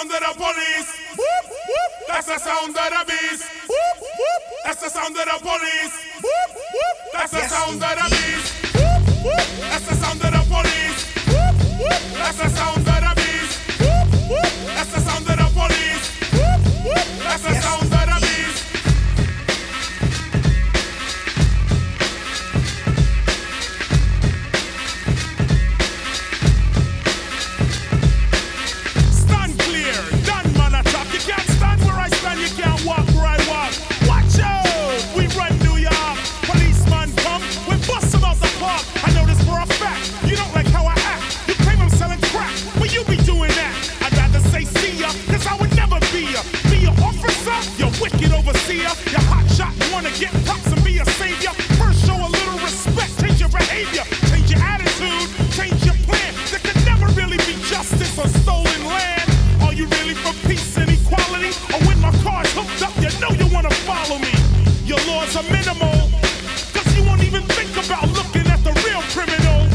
sound of the police. Whoop, whoop. That's the sound of the beast. Whoop, whoop. That's the sound of the police. Whoop, whoop. That's the sound of the beast. Whoop, whoop. That's the sound of the police. Whoop, whoop. That's the sound of the beast. Whoop, whoop. That's the sound of the police. Whoop, whoop. That's the sound of the beast. Stand clear, done man attack. You can't stand where I stand, you can't walk where I walk. Watch out, we run New York. Policeman come, we bust them out the park. I know this for a fact, you don't like how I act. You claim I'm selling crack, but you be doing that. I'd rather say see ya, cause I would never be ya. Be your officer, you wicked overseer. You hot shot, wanna get props and be a savior. First show a little respect, change your behavior. Change your attitude, change your plan. There could never really be justice on stolen land. Are you really for peace and equality? Or when my car's hooked up, you know you wanna follow me. Your laws are minimal, cause you won't even think about looking at the real criminal.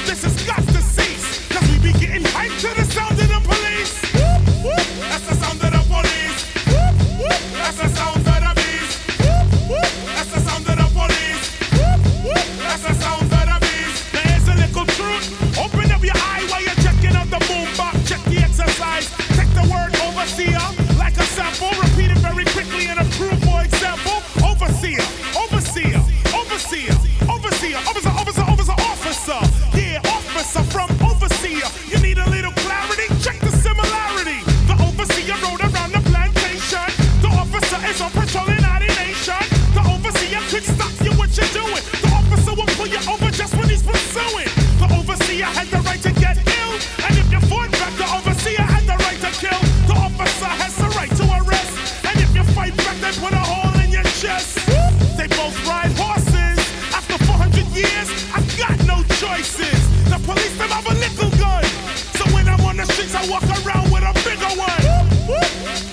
This has got to cease, cause we be getting hyped to the sound of the police. Whoop, whoop. That's the sound of the police. Whoop, whoop. That's the sound of the beast. Whoop, whoop. That's the sound of the police. Whoop, whoop. That's the sound of the beast. There's a little truth. Open up your eye while you're checking out the boombox. Check the exercise. Take the word overseer like a sample. Repeat it very quickly and approve for example. Overseer, overseer, overseer, overseer, officer, officer, officer, officer. Yeah, officer from overseer. You need a little clarity? Check the similarity. The overseer rode around the plantation. The officer is on patrol in our nation. The overseer could stop you what you're doing. The officer will pull you over just when he's pursuing. The overseer had the right to get ill. And if you fought back, the overseer had the right to kill. The officer has the right to arrest. And if you fight back, they put a hole in your chest. They both ride horses. After 400 years, I've got no choices. The police, them have a little gun. So when I'm on the streets, I walk around with a bigger one.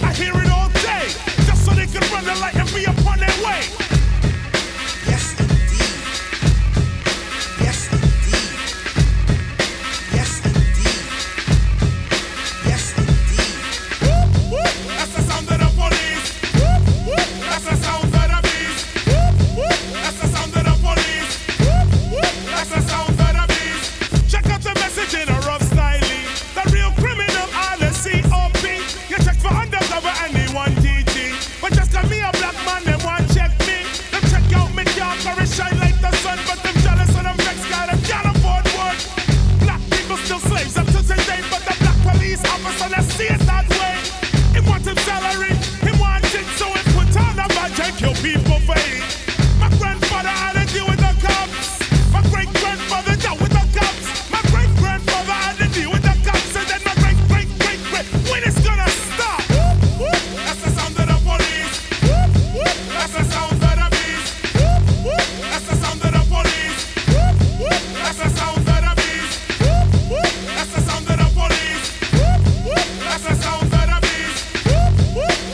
I hear it all day, just so they can run the light and be upon their way. Yes, indeed. Yes, indeed. Yes, indeed. Yes, indeed. That's the sound of the police. That's the sound of the beast. That's the sound of the police. That's the sound of the beast. Check out the message in a rough styling. The real criminal are the COP. You check for undercover and they want DG. But just got me a black man, they want check me. Them check out me car, car it shine like the sun. But them jealous of them vex, got them can't afford one. Black people still slaves up to today. But the black police officer, let's see it that way. He want him salary, he want it, so he put on a badge and kill people for it. My grandfather had to deal with the cops. My great-grandfather dealt with the cops. My great-grandfather had to deal with the cops. And then my great-great-great-great, when it's gonna stop? That's the sound of the police. That's the sound of the beast. That's the sound of the police. That's the sound of the beast. That's the sound of the police. That's the sound of the beast.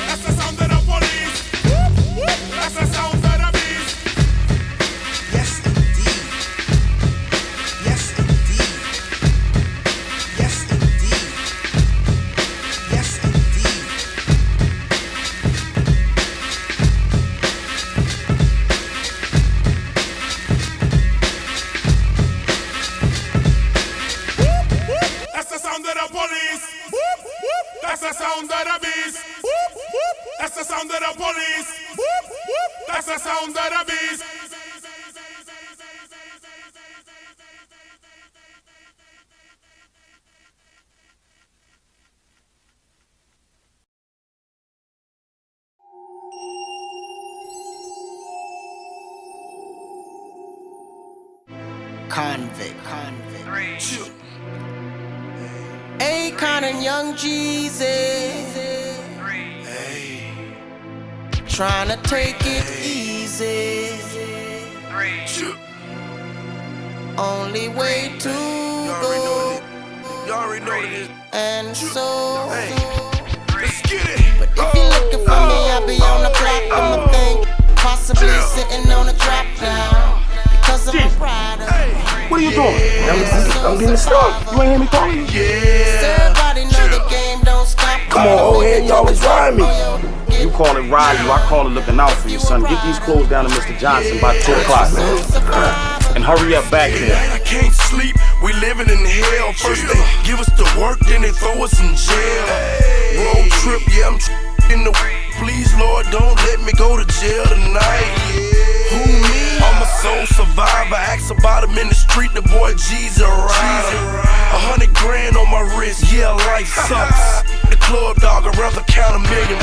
That's the sound of the police. That's the sound of the beast. Yes, indeed. Yes, indeed. Yes, indeed. Yes, indeed. That's the sound of the police. That's the sound of the beast. That's the sound of the police. That's the sound of the beast. Convict. Akon and Young Jeezy. Trying to take it easy. Only way to go. You already know this. And so. Let's get it. But if you're looking for me, I'll be on the block of my thing. Possibly sitting on a trap now. Because I'm a rider. What are you doing? I'm getting started. You ain't hear me talking? Everybody know the game don't stop. Come on, old head, you always ride me. You call it riding you, I call it looking out for you, son. Get these clothes down to Mr. Johnson by 2 o'clock, man. And hurry up back there. I can't sleep, we living in hell. First they give us the work, then they throw us in jail. Road trip, yeah, I'm in the please, Lord, don't let me go to jail tonight. Who me? I'm a soul survivor. Ask about him in the street, the boy G's a rider. 100 grand on my wrist, yeah, life sucks. The club dog, I'd rather count $1 million.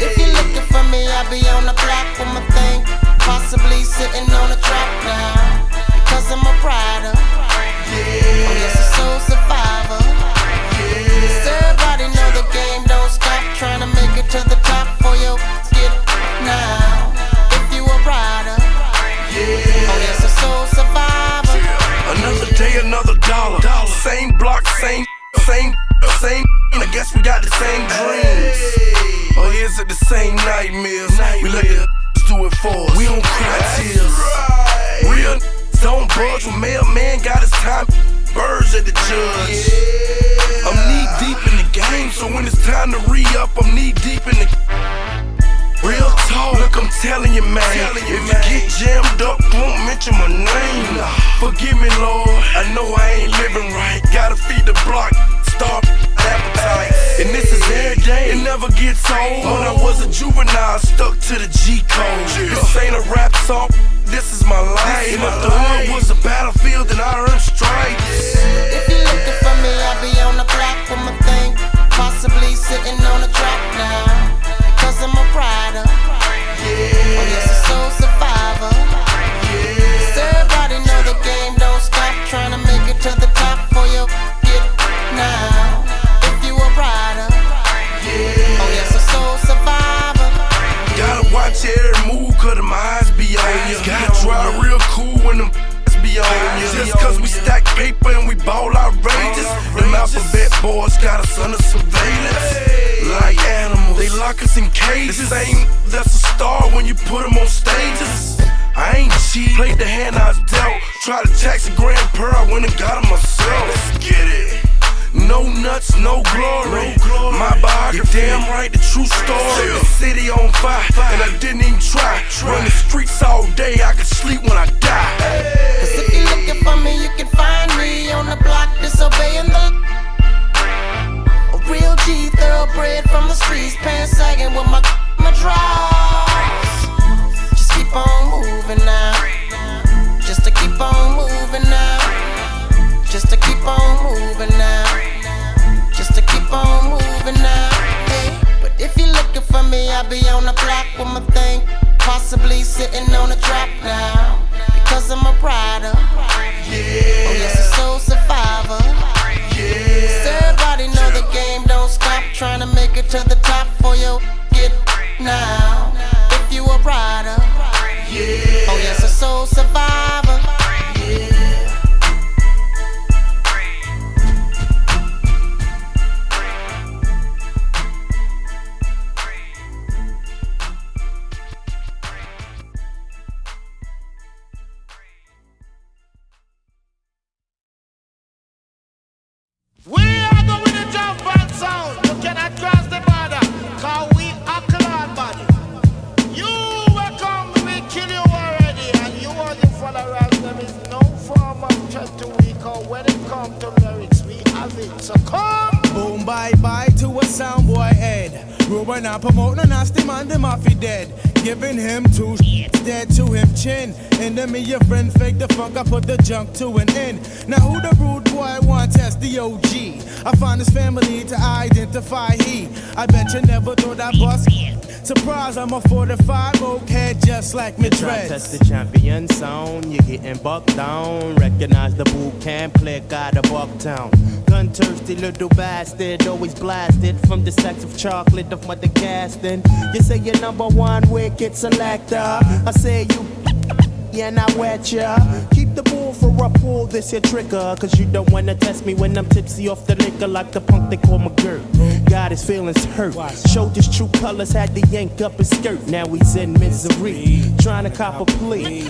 If you're looking for me, I'll be on the block with my thing. Possibly sitting on a track now. Because I'm a rider. Yeah. Oh, yes, a soul survivor. Yeah. Everybody know the game don't stop. Trying to make it to the top for you. Get now. If you a rider. Yeah. Oh, yes, a soul survivor. Yeah. Another day, another dollar. Same block, same. I guess we got the same dreams. Or is it the same nightmares? We let the do it for us. We don't cry tears. Real don't budge when mailman got his time. Birds at the judge. I'm knee deep in the game, so when it's time to re-up, I'm knee deep in the. Real talk, look, I'm telling you, man. If you get jammed up, won't mention my name. Forgive me, Lord. I know I ain't living right. Gotta feed the block, starve appetite. And this is every day, it never gets old. When I was a juvenile, stuck to the G code. This ain't a rap song, this is my life. And if the hood was a battlefield, then I earned stripes. If you're looking for me, I'll be on the block with my thing. Possibly sitting on the track now. Because I'm a rider. Yeah. Oh, yes, a soul survivor. Yeah. Everybody know the game don't stop. Trying to make it to the top for you. Get now. If you a rider. Yeah. Oh, yes, a soul survivor. Gotta watch every move, cause them eyes be on ya. Gotta drive real cool when them be on ya. Just cause we stack paper and we ball outrageous. Them alphabet boys got us under surveillance. Like animals, they lock us in cages. Same, that's a star when you put them on stages. I ain't cheat, played the hand I was dealt. Tried to tax a grand per, I went and got it myself. Let's get it. No nuts, no glory. My biography, damn right, the true story. The city on fire, and I didn't even try. Run the streets all day, I could sleep when I die. Cause if you're looking for me, you can find me on the block disobeying the. A real G, thoroughbred from the streets, pants sagging with my drawers. Just keep on moving now. Just to keep on moving now. Just to keep on moving now. Just to keep on moving now. Hey, but if you're looking for me, I'll be on the block with my thing. Possibly sitting on a track now. Because I'm a rider. Yeah. Oh, yes, a soul survivor. Yeah. Everybody know the game don't stop. Trying to make it to the top for you. Get now. If you a rider. Yeah. Oh, yes, a soul survivor. Yeah. We are going to jump back sound. You cannot cross the border, cause we are cloud body. You will come, we kill you already. And you and your followers, there is no form of threat to we call. When it comes to lyrics, we have it. So come. Boom, bye to a sound boy head. Ruben not promote no nasty man, them off he dead. Giving him two dead to him chin. And then me your friend fake the funk, I put the junk to an end. Now who the rude boy want test the OG? I find his family to identify he. I bet you never thought I bust. Surprise, I'm a 45 oak head just like me dreads. Test the champion sound, you're getting bucked down. Recognize the boot camp click out of Bucktown. Gun thirsty little bastard, always blasted from the sacks of chocolate of Mother Gaston. You say you're number one wicked selector. I say you and I wet ya. Keep the bull for a pull, this your trigger. Cause you don't wanna test me when I'm tipsy off the liquor like the punk they call my girl. Got his feelings hurt. Showed his true colors, had to yank up his skirt. Now he's in misery, trying to cop a plea.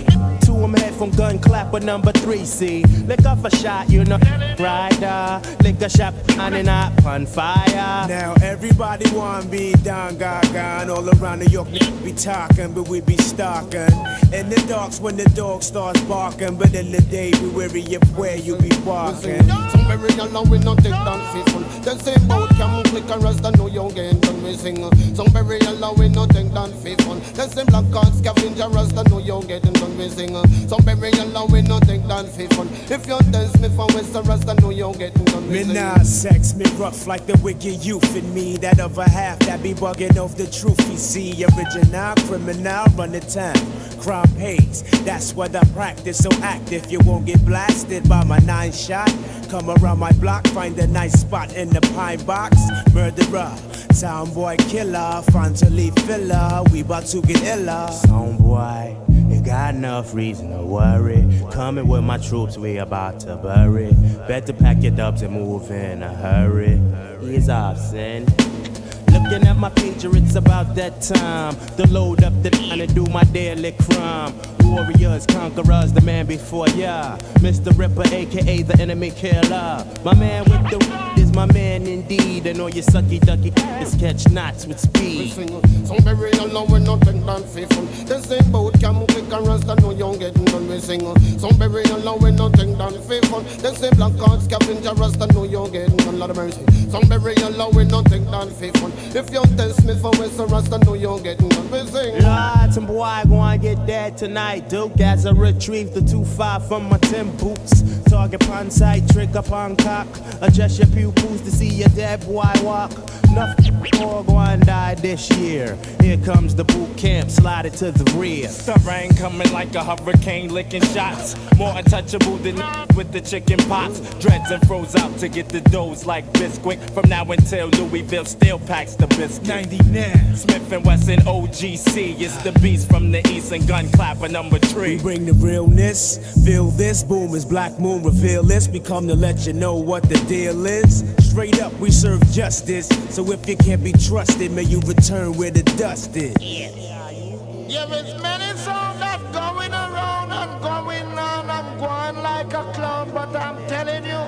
To him head from gun clapper number 3, see. Lick off a shot, you know. Rider, lick a shop and up on fire. Now everybody wanna be down, gaga, and all around New York be talking, but we be stalking. In the darks when the dog starts barking, but in the day we weary of where you be walking. Some very alone we not take down faithful. The same boat can click and rest and know you're getting done we sing. Some very alone we not take down faithful. The same black cards scavenger rest and know you're getting done we sing. Some very alone we not take down faithful. If you're dance me from west and rest and know you're getting done we sing. Me nah sex, me rough like the wicked youth in me. That other half that be bugging off the truth you see. Original criminal run the town. Crime pays, that's what I practice. So active, you won't get blasted by my 9 shot. Come around my block, find a nice spot in the pine box. Murderer, soundboy killer, frontally filler. We bout to get iller. Soundboy, you got enough reason to worry. Coming with my troops, we about to bury. Better pack your dubs and move in a hurry. Ease off, son. Looking at my pager, it's about that time to load up the line and do my daily crime. Warriors, conquerors, the man before ya. Mr. Ripper, aka the enemy killer. My man with the is my man indeed. And all your sucky ducky is catch knots with speed. Some very alone we not take down faithful. The same boat can click and rest and know you're getting done we sing. Some very alone we not take down faithful. The same black cards scavenger rest and know you're getting done. Lord of mercy. Some very alone we not take down faithful. If you're test me for West and rest and know you're getting done we sing. Lord, some boy gonna get dead tonight. Duke as I retrieve the 2-5 from my 10 boots. Target upon sight, trick upon cock. Adjust your pupils to see your dead boy walk. Nothing more going to die this year. Here comes the boot camp, slide it to the rear. The rain coming like a hurricane, licking shots. More untouchable than with the chicken pots. Dreads and froze out to get the doughs like Bisquick. From now until Louisville still packs the biscuit. 99 Smith and Wesson OGC. It's the beast from the east and gun clapper number 3. We bring the realness, feel this, boom is black moon, reveal this. We come to let you know what the deal is. Straight up, we serve justice. So if you can't be trusted, may you return where the dust is. Yeah, there's many songs that going around and going on and going like a clown, but I'm telling you,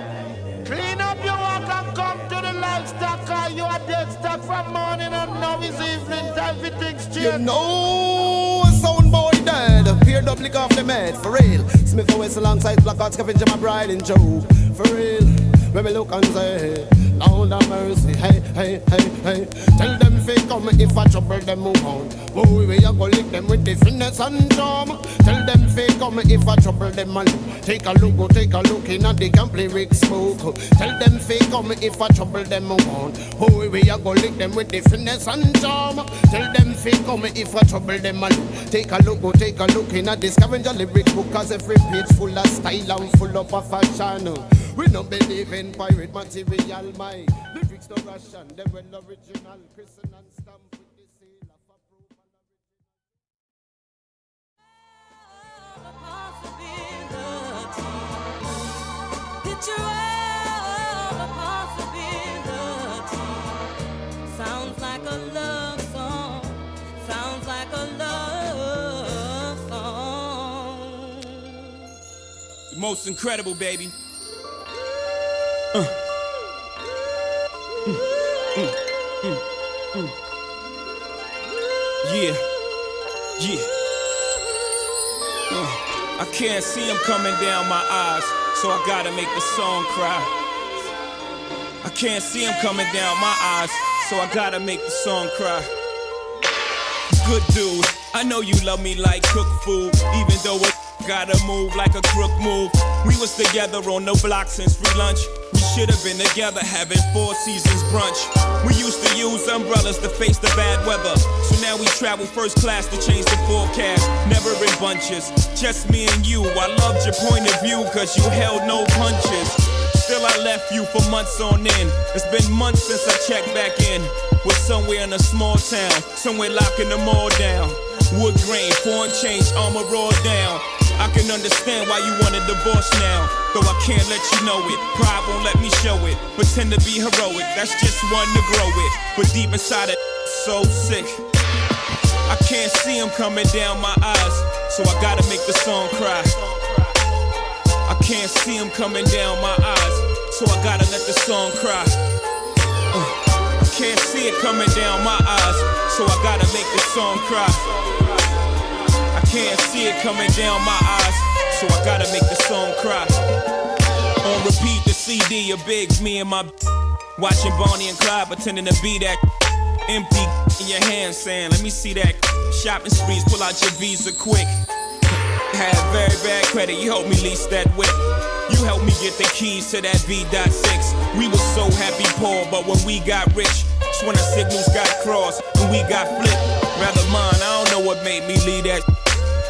clean up your work and come to the livestock, cause you are dead stuck from morning and now it's evening, everything's changed. You know, sound boy dead, appeared up, lick off the med, for real. Smith and Wesson alongside Black Heart, Scavenger, my bride and Joe, for real. When we look and say, Lord have mercy, hey, hey, hey, hey. Tell them fake come if I trouble them move on. Boy, we a go lick them with the finesse and charm. Tell them fake come if I trouble them alone. Take a look, go take a look in and they can play Rick Smoke. Tell them fake come if I trouble them move on. Boy, we a go lick them with the finesse and charm. Tell them fake come if I trouble them alone. Take a look, go take a look in and the scavenger lyric book, cause every page full of style and full of fashion. We don't believe in pirate material, my lyrics no Russian, they were original, Christian and stamp with the seal of approval. Picture all the possibility. Sounds like a love song. Sounds like a love song. The most incredible, baby. Yeah. I can't see him coming down my eyes, so I gotta make the song cry. I can't see him coming down my eyes, so I gotta make the song cry. Good dude, I know you love me like cooked food, even though it gotta move like a crook move. We was together on the block since free lunch. We should have been together having 4 seasons brunch. We used to use umbrellas to face the bad weather. So now we travel first class to change the forecast. Never in bunches, just me and you. I loved your point of view cause you held no punches. Still I left you for months on end. It's been months since I checked back in. We're somewhere in a small town, somewhere locking them all down. Wood grain, foreign change, armor raw down. I can understand why you want a divorce now, though I can't let you know it. Pride won't let me show it. Pretend to be heroic, that's just one to grow it. But deep inside it, so sick. I can't see him coming down my eyes, so I gotta make the song cry. I can't see him coming down my eyes, so I gotta let the song cry. I can't see it coming down my eyes, so I gotta make the song cry. I can't see it coming down my eyes, so I gotta make the song cry. On repeat, the CD of Biggs, me and my watching Bonnie and Clyde, pretending to be that empty in your hand, saying, let me see that shopping sprees, pull out your Visa quick. Had very bad credit, you helped me lease that whip. You helped me get the keys to that V.6. We were so happy poor, but when we got rich, that's when our signals got crossed and we got flipped. Rather mine, I don't know what made me leave that,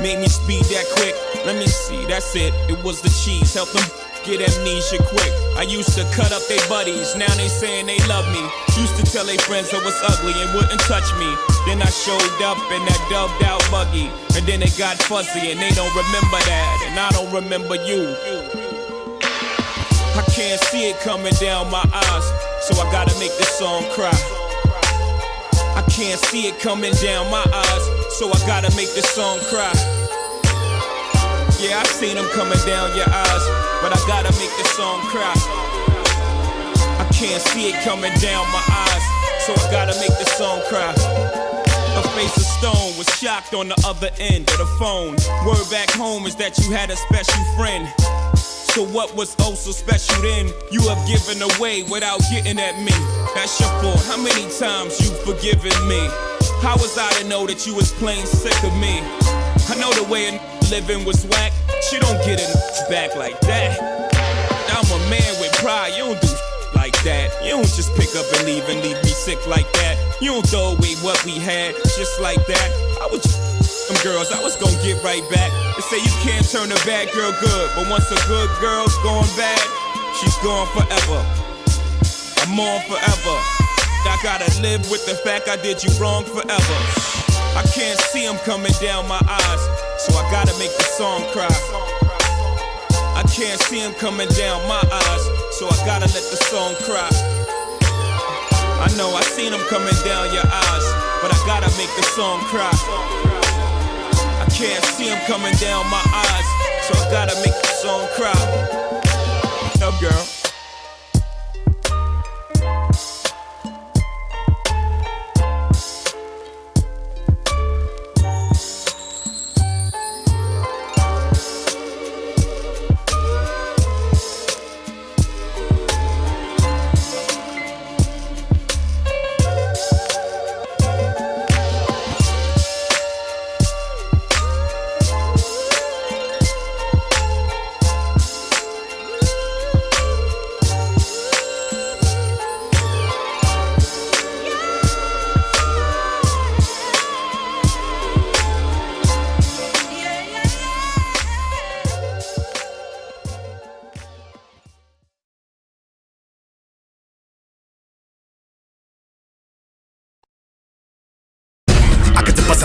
made me speed that quick. Let me see, that's it, it was the cheese, helped them get amnesia quick. I used to cut up their buddies, now they saying they love me. Used to tell their friends I was ugly and wouldn't touch me. Then I showed up in that dubbed out buggy, and then it got fuzzy and they don't remember that, and I don't remember you. I can't see it coming down my eyes, so I gotta make this song cry. I can't see it coming down my eyes, so I gotta make this song cry. Yeah, I seen them coming down your eyes, but I gotta make this song cry. I can't see it coming down my eyes, so I gotta make this song cry. A face of stone was shocked on the other end of the phone. Word back home is that you had a special friend. So what was oh so special then? You have given away without getting at me. That's your fault, how many times you forgiven me? How was I to know that you was plain sick of me? I know the way a living was whack, she don't get it back like that. I'm a man with pride, you don't do like that. You don't just pick up and leave me sick like that. You don't throw away what we had just like that. I was just them girls, I was gonna get right back. They say you can't turn a bad girl good, but once a good girl's gone bad, she's gone forever. I'm on forever. I gotta live with the fact I did you wrong forever. I can't see them coming down my eyes, so I gotta make the song cry. I can't see them coming down my eyes, so I gotta let the song cry. I know I seen them coming down your eyes, but I gotta make the song cry. I can't see them coming down my eyes, so I gotta make the song cry. Up, girl.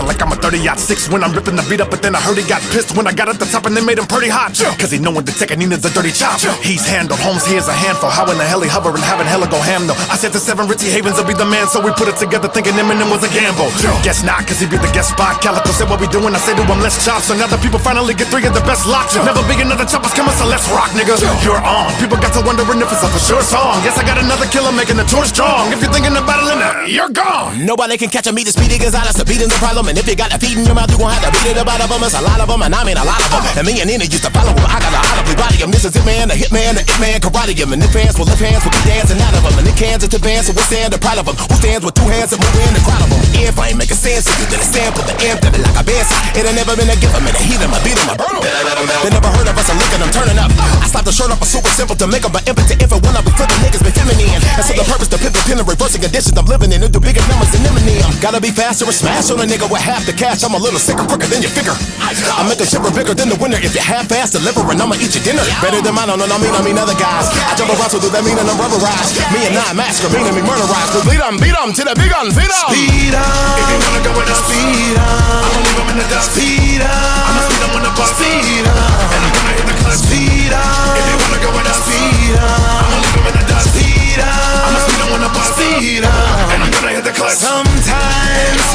Like I'm a 30-06 when I'm ripping the beat up, but then I heard he got pissed when I got at the top and they made him pretty hot. Cause he knowin' the Tekanina's a dirty chop. He's handled, Holmes he is a handful. How in the hell he hover and having hella go ham though? I said the 7 Ritzy Havens will be the man, so we put it together thinking Eminem was a gamble. Guess not, cause he be the guest spot. Calico said what we doing, I said to him let's chop. So now the people finally get 3 of the best locks. Never be another choppers coming, so let's rock, nigga. You're on. People got to wondering if it's a for sure song. Yes, I got another killer making the tour strong. If you're thinking about it, you're gone. Nobody can catch a me, the Speedy Gonzales, the beating's the problem. And if you got a feed in your mouth, you gon' have to beat it about of them. It's a lot of them, and I mean a lot of them. And me and Nina used to follow them. I got a audibly body him. This is Hitman, the Hitman, the Hitman, karate him. And if hands will lift hands, we'll keep dancing out of them. And if cans is advance, so we'll stand the proud of them. Who stands with 2 hands and move in the crowd of them? If I ain't making sense, if you didn't stand, put the amp to it like a bass. It ain't never been a gift, I'm in a heat him, I beat him, I burn him. They never heard of us, I'm looking, I'm turning up. I slapped the shirt up, a super simple to make them, but impotent. If it went up, we flipping niggas, be feminine. And so the purpose, to pivot, pin, and reversing conditions I'm living in. It do bigger numbers than Eminem. Gotta be faster or smash on a nigga with half the cash. I'm a little sicker, quicker than you figure. I make a shiver bigger than the winner. If you half-ass delivering, I'ma eat your dinner. Better than mine, I mean other guys. I jump around, so do that mean and I'm rubberized. Me and I master, meaning me murderized. We beat 'em to the big gun, feed 'em. Speed up. If you wanna go with us, speed up. I'ma leave 'em in the dust. Speed up. I'ma speed 'em when the bus. Speed up. And I'm gonna hit the clutch. Speed up. If you wanna go with us, speed up. I'ma leave 'em in the dust. Speed up. I'ma speed 'em when the bus. Speed up. And I'm gonna hit the clutch. Sometimes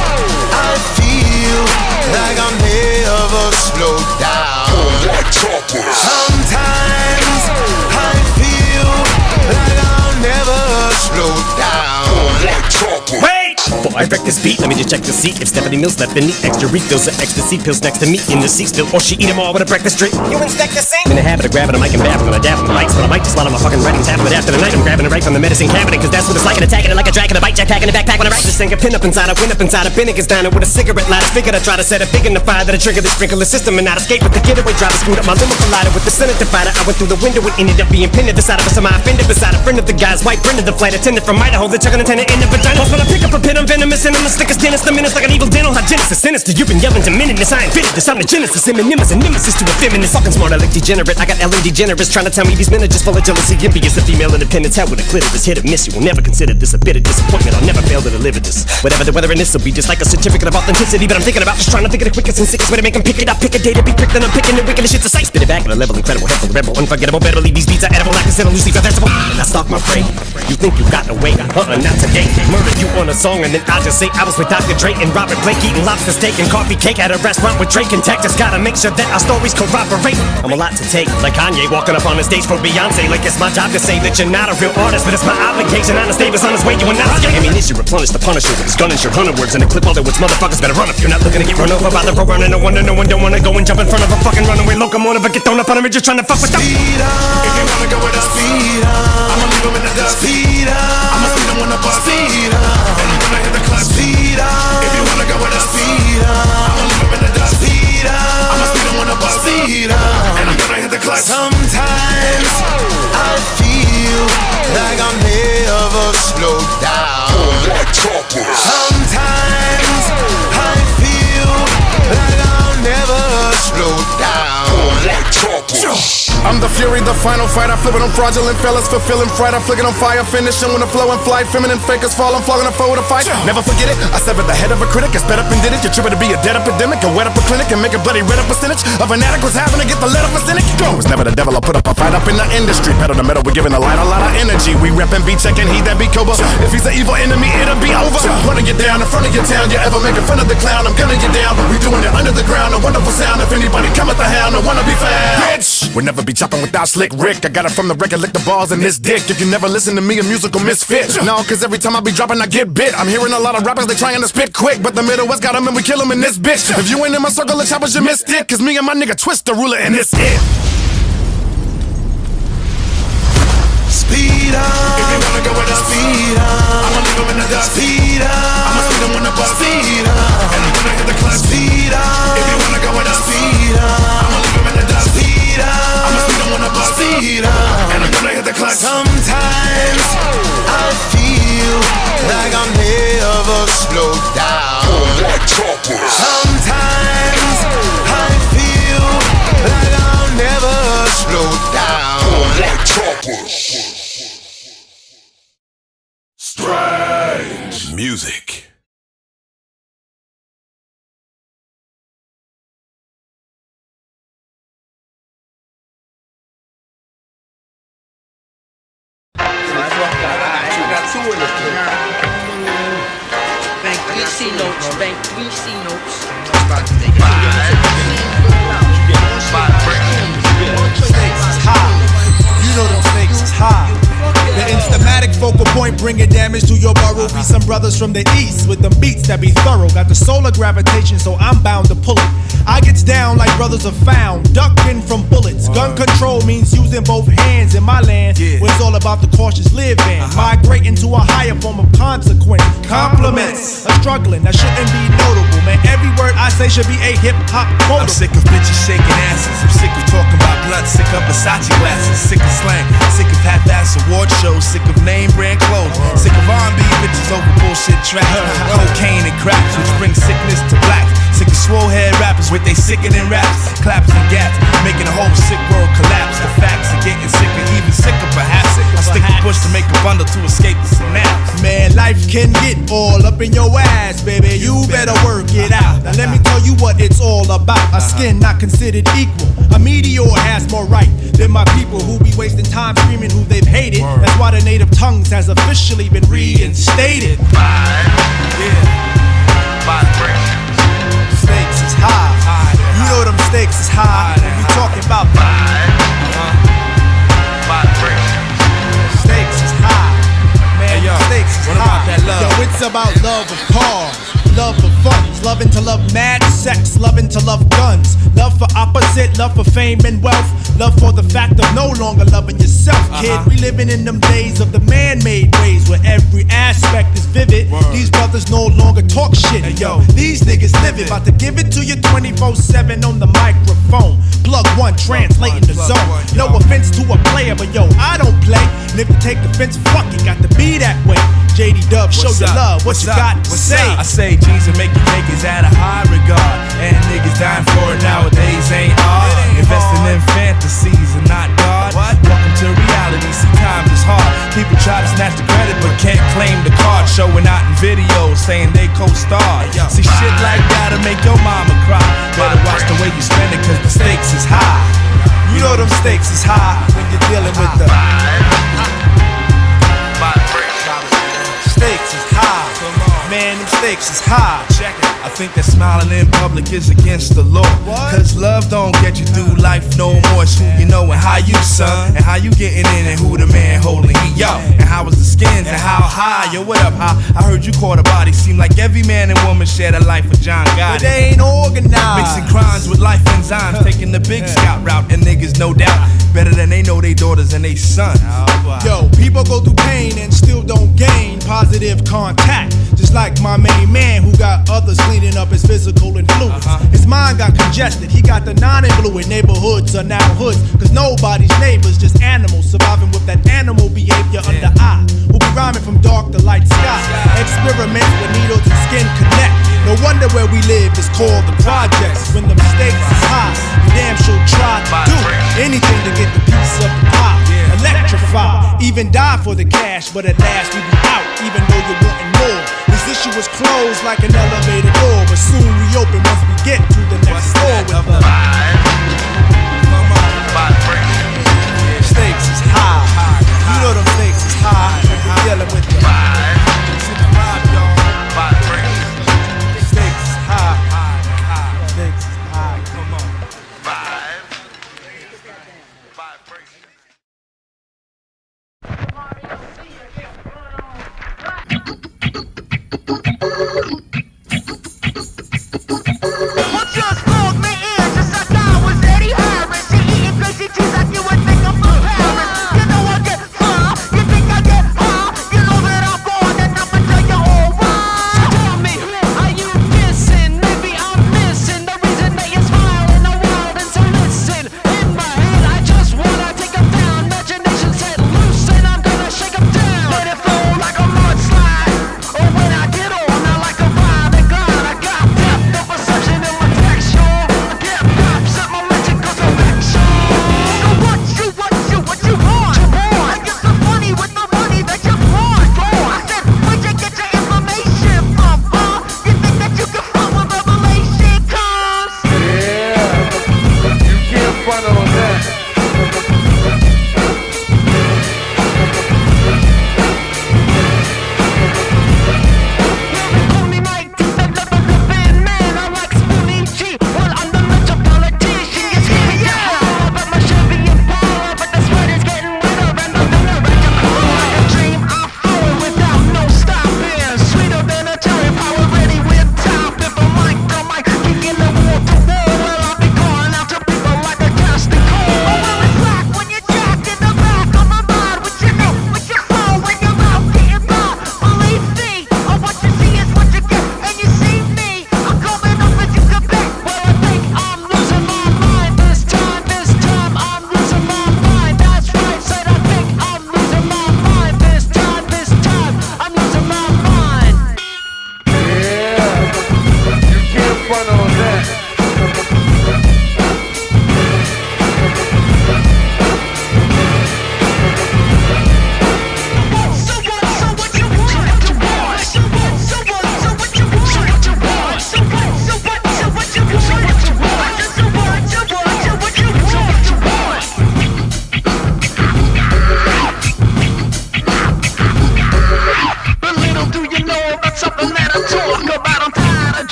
I feel like I'm never slowed down. Sometimes I feel I wreck this beat. Let me just check the seat. If Stephanie Mills left in the extra refills of ecstasy pills next to me in the seat still, or she eat them all with a breakfast drink. You inspect the same? In the habit of grabbing a mic and babbling, I dab on the mics, but I might just swallow my fucking writings half of it after the night. I'm grabbing it right from the medicine cabinet, cause that's what it's like, and attacking it like a dragon, a bite jetpack in the backpack when I write this thing. A pin up inside, I win up inside, a Binnigan's diner with a cigarette lighter. Figured I try to set a big in the fire that'll trigger the sprinkler system and not escape with the getaway driver. Screwed up my limo collider with the Senate divider. I went through the window and ended up being pinned to the side of a semi-offender beside a friend of the guy's white friend of the flight attendant from Idaho. The chugging antenna in the vagina. When I pick up a pin, I'm venomous and I'm the slickest dentist. The menace like an evil dental hygienist. The sinister, you've been yelling to menace. I ain't fitted this, I'm the genesis. Imminimous and nemesis to a feminist. Fucking smart, I look degenerate. I got LED generous trying to tell me these men are just full of jealousy. Envious of female independence. Hell with a clitoris. Hit or miss, you will never consider this a bit of disappointment. I'll never fail to deliver this. Whatever the weather in this will be just like a certificate of authenticity. But I'm thinking about just trying to think of the quickest and sickest way to make them pick it up. Pick a day to be quick, then I'm picking the wickedest shit's a sight. Spit it back at a level incredible, helpful, rebel, unforgettable. Better believe these beats are edible. I consider loosely vegetable. And I stalk my prey. You think you got away? Not today. Murder you on a song and then I just say I was with Dr. Dre and Robert Blake eating lobster steak and coffee cake at a restaurant with Drake and Tech. Just gotta make sure that our stories corroborate. I'm a lot to take, like Kanye walking up on the stage for Beyonce. Like it's my job to say that you're not a real artist, but it's my obligation. Honest Davis on his way, you are not. Ammunition replenish the Punisher with his gun and your 100 words in a clip. All the words motherfuckers better run if you're not looking to get run over by the road runner. No wonder no one don't wanna go and jump in front of a fucking runaway locomotive or get thrown up on him and just trying to fuck with them. Speed up. If you wanna go with us, speed up. I'ma leave him in the dust. Speed up. I'ma speed him when the bus. Speed up. And you wanna hit the clutch. Speed up. If you wanna go with us, speed up. I'ma leave him in the dust. Speed up. I'ma speed him when the bus. Speed up. And I'm gonna hit the clutch. Sometimes I feel like I'm never slowed down. Sometimes I feel like I'll never slow down. I'm the fury, the final fight. I flip it on fraudulent fellas, fulfilling fright. I flick it on fire, finishing when the flow and flight. Feminine fakers fall, I'm flogging a foe to fight. Never forget it, I severed the head of a critic. I sped up and did it. You're tripping to be a dead epidemic. I wet up a clinic and make a bloody red up percentage of an addict was having to get the lead up a cynic. It was never the devil, I put up a fight up in the industry. Pedal to metal, we're giving the light a lot of energy. We reppin' beat checking, he that be Cobra. If he's an evil enemy, it'll be over. Wanna get down in front of your town, you ever making fun of the clown? I'm gunning you down, we doing it under the ground. A wonderful sound, if anybody come at the hound, I wanna be found. Bitch, we'll never be chopping without Slick Rick. I got it from the record, lick the balls in this dick. If you never listen to me, a musical misfit. No, cause every time I be dropping, I get bit. I'm hearing a lot of rappers, they trying to spit quick, but the Middle West got them and we kill them in this bitch. If you ain't in my circle of choppers, you missed it. Cause me and my nigga Twist the ruler and it's it. Speed up. If you wanna go with us, speed up. I'ma leave him in the dust. Speed up. I'ma speed him when the bus. Speed up. And I'm gonna hit the clutch. Speed up. If you wanna go with us, speed up. I'ma leave him in the dust. Speed up. I'ma speed him when the bus. Speed up. And I'm gonna hit the clutch. Sometimes I feel like I'm never slowed down. Sometimes I feel like I'll never slow down. Strange music. Bank 3 C notes, bank 3 C notes. You know them stakes is high. The instamatic focal point bringing damage to your burrow. Be some brothers from the east with them beats that be thorough. Got the solar gravitation, so I'm bound to pull it. I gets down like brothers are found, ducking from bullets. Gun control means using both hands in my land. Where it's all about the cautious living, migrating to a higher form of consequence. Compliments are struggling, that shouldn't be notable, man. Every word I say should be a hip-hop quote. I'm sick of bitches shaking asses. I'm sick of talking about blood. Sick of Versace glasses. Sick of slang. Sick of half-ass award shows. Sick of name brand clothes. Sick of R&B bitches over bullshit tracks. Cocaine and craps, which brings sickness to blacks. Sick of swole head rappers with they sickening raps. Claps and gaps, making the whole sick world collapse. The facts are getting sicker, even sicker perhaps. I stick a push to make a bundle to escape the synapse. Man, life can get all up in your ass, baby. You better work it out. Now let me tell you what it's all about. A skin not considered equal. A meteor has more right than my people who be wasting time screaming who they've hated. That's why the native tongues has officially been reinstated. Stakes is high. You know them stakes is high. When we talking about stakes is high. Man, stakes is high. Yo, it's about love, of course. loving to love mad sex, loving to love guns, love for opposite, love for fame and wealth, love for the fact of no longer loving yourself, kid. We living in them days of the man-made ways where every aspect is vivid. These brothers no longer talk shit, yo. These niggas live it, about to give it to you 24/7 on the microphone. Plug one, translating the zone. No offense to a player, but yo, I don't play. And if you take offense, fuck it, got to be that way. JD Dub, show your love, what you got to say? I say G's and make you take is at a high regard. And niggas dying for it nowadays ain't hard. Investing in fantasies and not God. Welcome to reality, see times is hard. People try to snatch the credit but can't claim the card. Showing out in videos saying they co-starred. See shit like that'll make your mama cry. Better watch the way you spend it cause the stakes is high. You know them stakes is high when you're dealing with the stakes is high. Man, them stakes is high. Check it. I think that smiling in public is against the law. Cause love don't get you through life no more. It's who you know and how you son. And how you getting in and who the man holding he yo. And how was the skins and how high. Yo, what up, how? I heard you caught a body. Seem like every man and woman shared a life with John Gotti. But they ain't organized. Mixing crimes with life enzymes. Taking the big scout route. And niggas no doubt better than they know they daughters and they sons. Yo, people go through pain and still don't gain positive contact. Just like my main man who got others cleaning up his physical influence. His mind got congested, he got the non-influent. Neighborhoods are now hoods, cause nobody's neighbors, just animals surviving with that animal behavior under eye. Who be rhyming from dark to light sky. Experiment with needles and skin connect. No wonder where we live is called the projects. When the mistakes is high, you damn sure try to do anything to get the piece of the pie. Electrify, even die for the cash, but at last we be out, even though you're wanting more. This issue was closed like an elevator door, but soon reopen once we get to the next floor with the stakes is high. You know them stakes is high. We're dealing with the stakes is high. Stakes is high. Come on. What just called me in just like I was Eddie Harvey.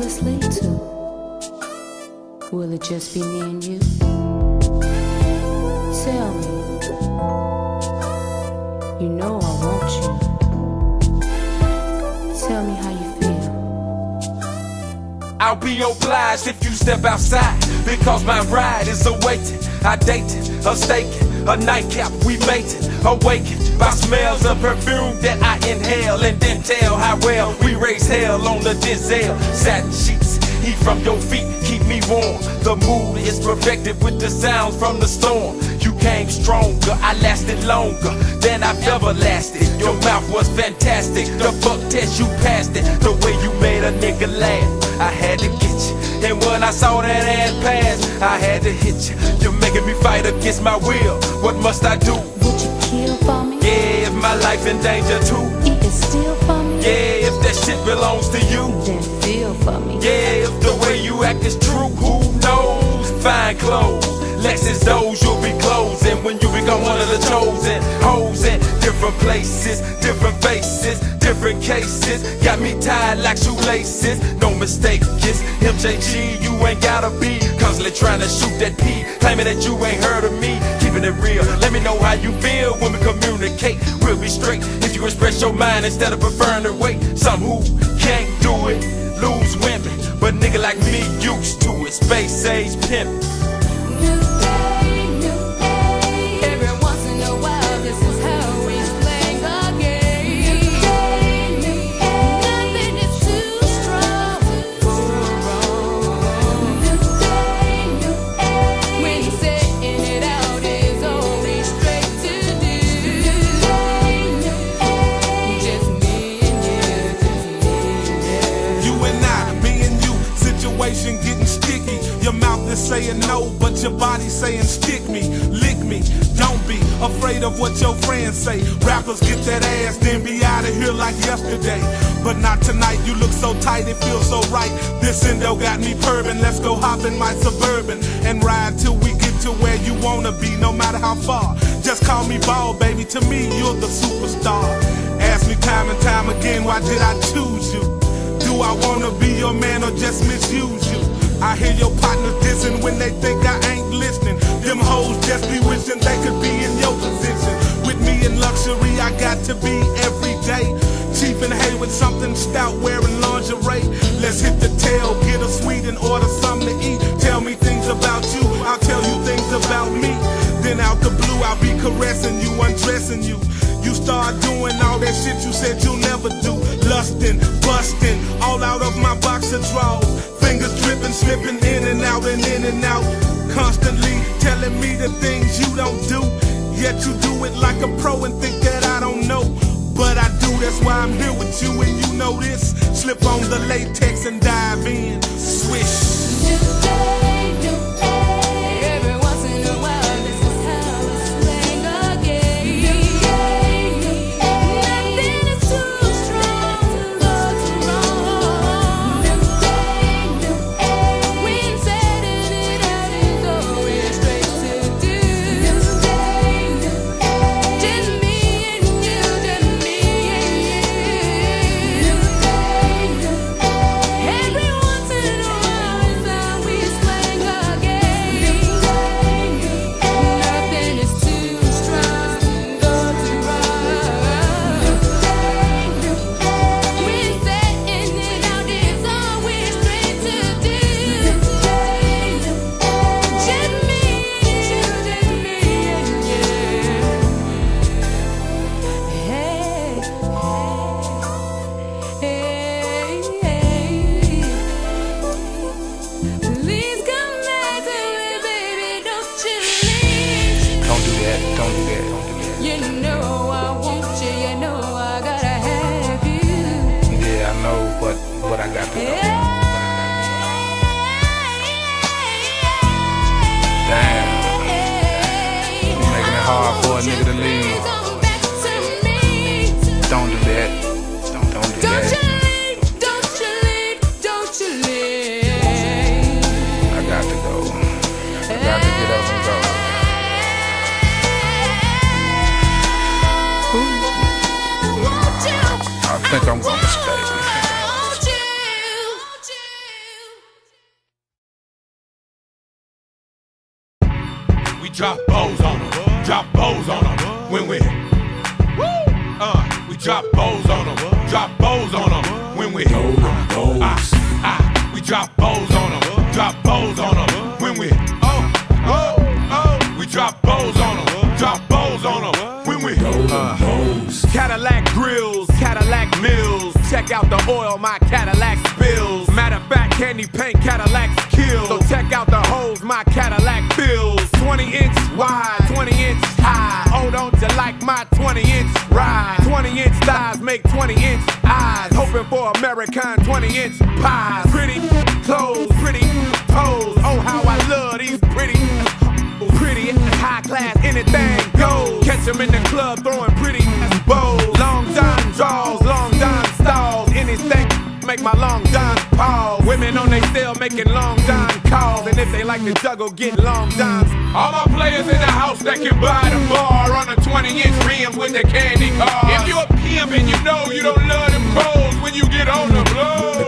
asleep to? Will it just be me and you? Tell me. You know I want you. Tell me how you feel. I'll be obliged if you step outside, because my ride is awaiting. I dated, a staking, a nightcap, we mated, awakened by smells of perfume that I inhale, and then tell how well we raise hell on the Denzel. Satin sheets, heat from your feet, keep me warm. The mood is perfected with the sounds from the storm. You came stronger, I lasted longer than I've ever lasted. Your mouth was fantastic, the fuck test you passed it. The way you made a nigga laugh, I had to get you. And when I saw that ass pass, I had to hit you. You're making me fight against my will. What must I do? Would you kill for me? Yeah, if my life in danger too. You can steal for me? Yeah, if that shit belongs to you. Then feel for me. Yeah, if the way you act is true, who knows? Fine clothes, Lexus doors you'll be closing when you become one of the chosen. Hoes in different places, different faces, different cases. Got me tied like shoelaces, no mistake, it's MJG, you ain't gotta be constantly trying to shoot that P, claiming that you ain't heard of me, keeping it real. Let me know how you feel when we communicate. We'll be straight if you express your mind instead of preferring to wait. Some who can't do it lose women, but nigga like me used to it. Space Age Pimpin. Getting sticky, your mouth is saying no, but your body saying stick me, lick me. Don't be afraid of what your friends say. Rappers get that ass, then be out of here like yesterday. But not tonight, you look so tight, it feels so right. This endo got me purring, let's go hop in my Suburban and ride till we get to where you wanna be, no matter how far. Just call me Bwoy, baby, to me you're the superstar. Ask me time and time again, why did I choose you? Do I wanna be your man or just misuse you? I hear your partners dissing when they think I ain't listening. Them hoes just be wishing they could be in your position. With me in luxury, I got to be every day. Cheap and hay with something stout, wearing lingerie. Let's hit the tail, get a sweet and order something to eat. Tell me things about you, I'll tell you things about me. Then out the blue, I'll be caressing you, undressing you. You start doing all that shit you said you'll never do. Lustin', bustin', all out of my boxer drawers. Fingers dripping, slipping in and out and in and out. Constantly telling me the things you don't do. Yet you do it like a pro and think that I don't know. But I do, that's why I'm here with you and you know this. Slip on the latex and dive in. Swish. I think I'm gonna stay. we drop Bwoys on them. Drop Bwoys on them when we. We drop Bwoys on them. Drop Bwoys on them when we. We drop Bwoys on them. Drop Bwoys on them when we. We drop Bwoys on them. Drop Bwoys on them when we. Cadillac grills, Cadillac mills. Check out the oil my Cadillac spills. Matter of fact, candy paint Cadillacs kill. So check out the holes my Cadillac fills. 20-inch wide, 20-inch high. Hold on to like my 20-inch ride. 20-inch thighs make 20-inch eyes. Hoping for American 20-inch pies. Pretty clothes, pretty toes. Oh, how I love these pretty high class, anything goes. Catch them in the club throwing pretty bows. Long John draws, Long John stalls. Anything make my Long John pause. Women on they cell making Long John calls. And if they like to juggle, get Long Johns. All my players in the house that can buy the bar on the 20-inch rims with the candy car. If you a pimp and you know you don't love them pros when you get on the blow.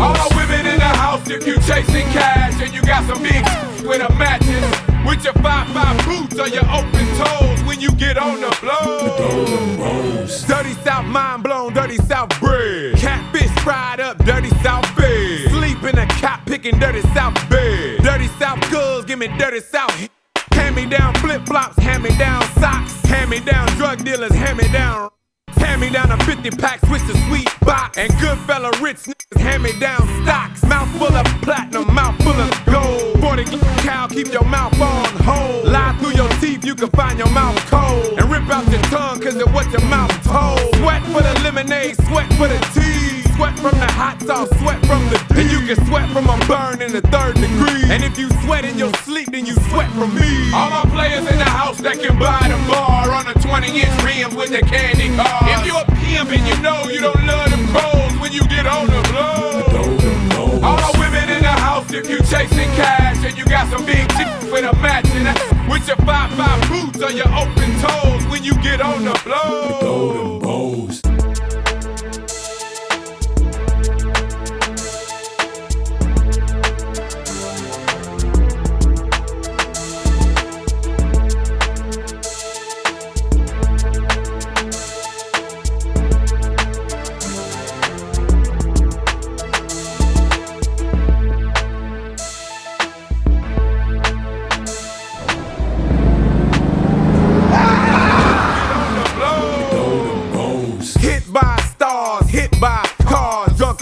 All my women in the house, if you chasing cash and you got some big with a matches. With your 5'5" boots or your open toes when you get on the blow. Dirty South mind blown, dirty South bread. Catfish fried up, dirty South bed. Sleep in a cop picking dirty South bed. Dirty South girls, give me dirty South. Hand me down flip flops, hand me down socks. Hand me down drug dealers, hand me down. Hand me down a 50-pack, switch to sweet box. And good fella rich niggas hand me down stocks. Mouth full of platinum, mouth full of gold. 40 cow, keep your mouth on hold. Lie through your teeth, you can find your mouth cold. And rip out your tongue, cause of what your mouth told. Sweat for the lemonade, sweat for the tea. Sweat from the hot sauce, sweat from the D. And you can sweat from a burn in the 3rd degree. And if you sweat in your sleep, then you sweat from me. All my players in the house that can buy the bar on the 20-inch rims with the candy car. If you a pimp and you know you don't love them pros when you get on the blow. All my women in the house, if you chasing cash and you got some big titties with a matching. With your 5'5" boots or your open toes when you get on the blow.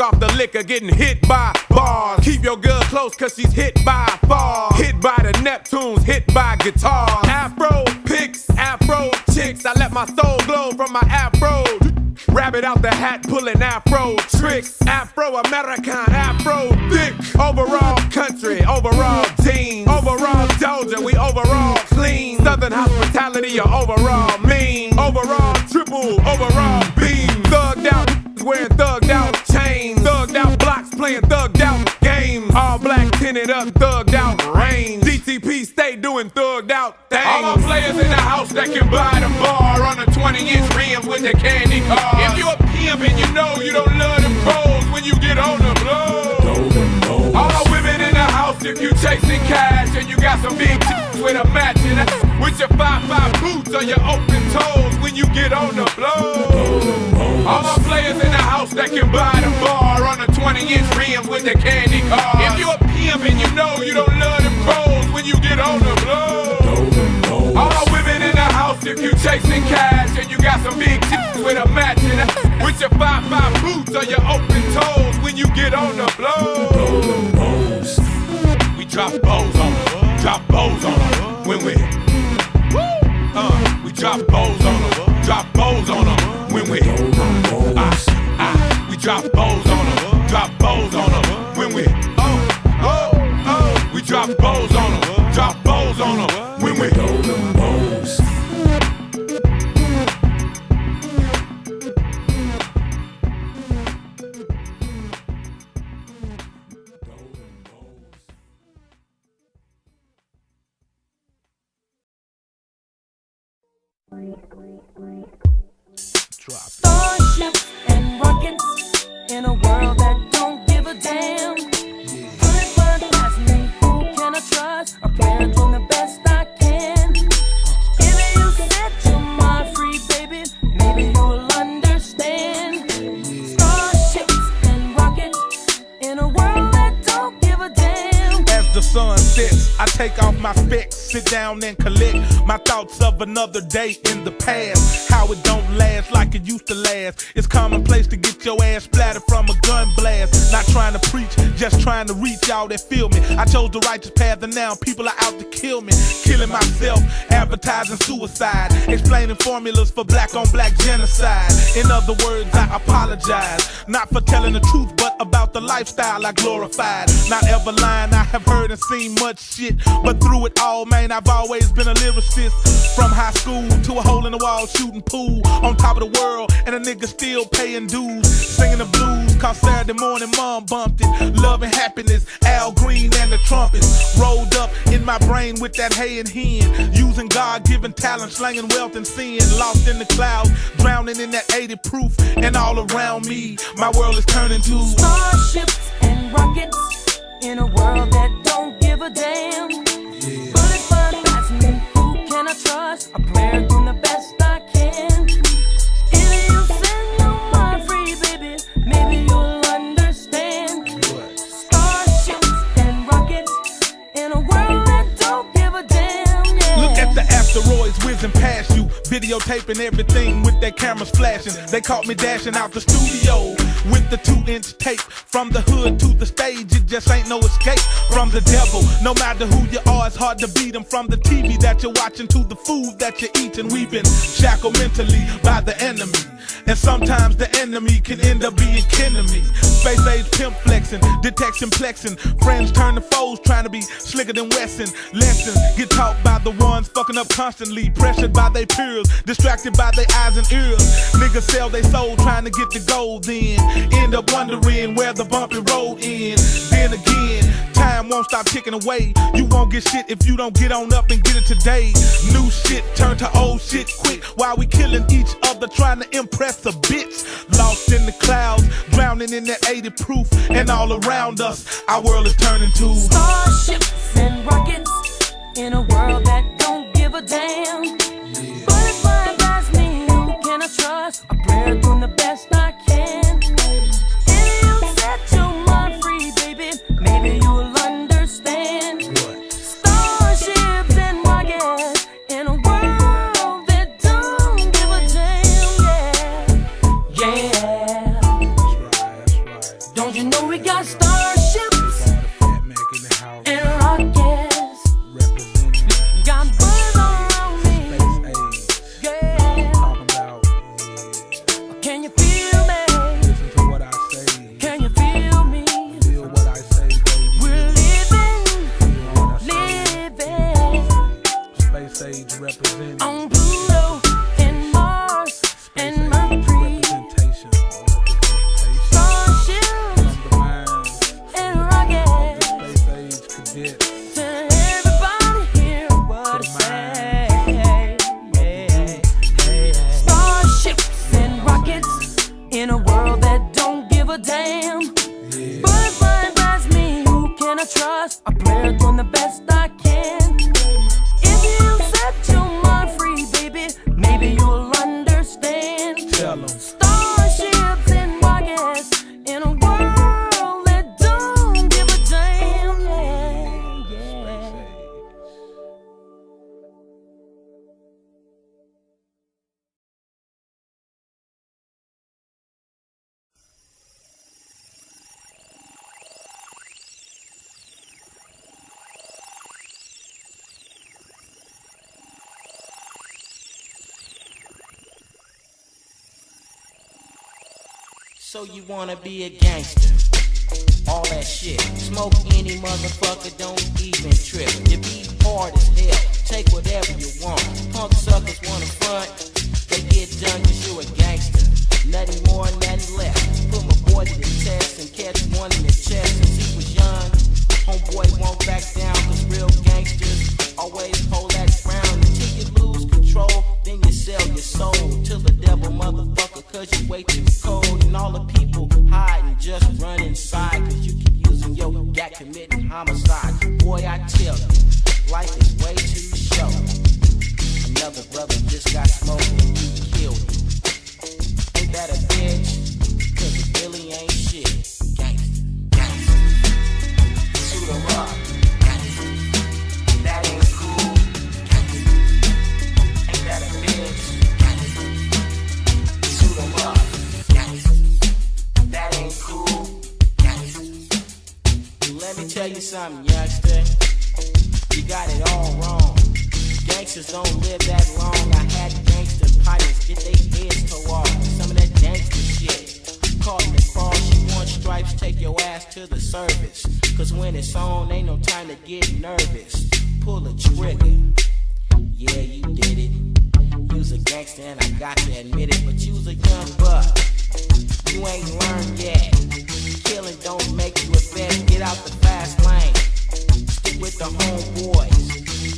Off the liquor, getting hit by bars. Keep your girl close, cause she's hit by falls. Hit by the Neptunes, hit by guitars. Afro picks, Afro chicks. I let my soul glow from my Afro. Rabbit out the hat, pulling Afro tricks. Afro-American, Afro thick. Overall country, overall jeans. Overall Georgia, we overall clean. Southern hospitality, or overall mean. Overall triple, overall beam. Thugged out, wearing thugged out chains. Thugged out blocks, playing thugged out games. All black tinted up, thugged out range. DTP stay doing thugged out things. All my players in the house that can buy the bar on the 20-inch rims with the candy car. If you a pimp and you know you don't love them pros when you get on the blow. All my women in the house, if you chasing cash and you got some big titties with a matching. With your 5'5" boots or your open toes when you get on the blow. All my players in the house that can buy the bar on the 20-inch rims with the candy car. If you a pimp and you know you don't love them pros when you get on the blow. All my women in the house, if you chasing cash and you got some big titties with a matching. With your 5'5" boots or your open toes when you get on the blow. We drop Bwoys on them, drop Bwoys on them when we. We drop Bwoys on them, drop Bwoys on them when we. We drop Bwoys on them, drop Bwoys on them when we. We drop Bwoys on them, drop Bwoys on them when we. Starships and rockets in a world that don't give a damn. Good, but that's me. Who can I trust? I plan from the best I can. the sun sets, I take off my specs, sit down and collect my thoughts of another day in the past. How it don't last like it used to last. It's commonplace to get your ass splattered from a gun blast. Not trying to preach, just trying to reach y'all that feel me. I chose the righteous path and now people are out to kill me. Killing myself, advertising suicide, explaining formulas for black on black genocide. In other words, I apologize, not for telling the truth, but about the lifestyle I glorified. Not ever lying, I have heard and seen much shit, but through it all, man, I've always been a lyricist. From high school to a hole in the wall shooting pool, on top of the world, and a nigga still paying dues, singing the blues, cause Saturday morning mom bumped it. Love and happiness, Al Green and the trumpets, rolled up in my brain with that hay and hen, using God-given talent, slanging wealth and sin, lost in the clouds, drowning in that 80 proof, and all around me, my world is turning to starships and rockets, in a world that don't give a damn. Bullets flying past me, who can I trust? A player doing the best I can. If you send your mind free, baby, maybe you'll understand. Starships and rockets, in a world that don't give a damn. Look at the asteroids whizzing past you, videotaping everything with their cameras flashing. They caught me dashing out the studio with the 2-inch tape. From the hood to the stage, it just ain't no escape from the devil. No matter who you are, it's hard to beat them. From the TV that you're watching to the food that you're eating, we've been shackled mentally by the enemy. And sometimes the enemy can end up being kin to me. Space age pimp flexing, detection plexing. Friends turn to foes, trying to be slicker than Wesson. Lessons get taught by the ones fucking up constantly, pressured by their peers, distracted by their eyes and ears. Niggas sell their soul trying to get the gold, then end up wondering where the bumpy road ends. Then again, time won't stop ticking away. You won't get shit if you don't get on up and get it today. New shit turn to old shit quick, while we killing each other trying to impress a bitch. Lost in the clouds, drowning in that 80 proof, and all around us, our world is turning to starships and rockets, in a world that don't give a damn. Bullets flying past me, who can I trust? A player doing the best I can. If you set your mind free, baby, maybe you'll understand. Starships and rockets, in a world that don't give a damn. Yeah, yeah. Don't you know we got starships and rockets? Got bullets around me. Yeah. Can you feel me? Listen to what I say. Can you feel me? Feel what I say, baby. We're living. Space age representing On Pluto and Mars and Mercury. Starships and rockets. Space age cadet. Tell everybody here what I say. Starships and rockets, in a world that don't give a damn. Bullets flying past me, who can I trust? A player doing the best I can. If you set your mind free, baby, maybe you'll understand. Tell 'em. Starships and rockets, in a world that don't give a damn. Yeah. So you wanna be a gangster? All that shit. Smoke any motherfucker, don't even trip. You be hard as hell, take whatever you want. Punk suckers wanna front, they get done cause you a gangster. Nothing more, nothing less. Put my boy to the test and catch one in the chest. Since he was young, homeboy won't back down cause real gangsters always hold that ground. Until you lose control, then you sell your soul to the devil, motherfucker, cause you way too cold. And all the people hiding, just run inside, cause you keep using your gat committing homicide. Boy, I tell you, gangsters don't live that long. I had gangster pirates get their heads tore off. Some of that gangster shit. Caught in the cross, you want stripes, take your ass to the service. Cause when it's on, ain't no time to get nervous. Pull a trigger. Yeah, you did it. You's a gangster and I got to admit it. But you's a young buck. You ain't learned yet. Killing don't make you a vet. Get out the fast lane. Stick with the homeboys.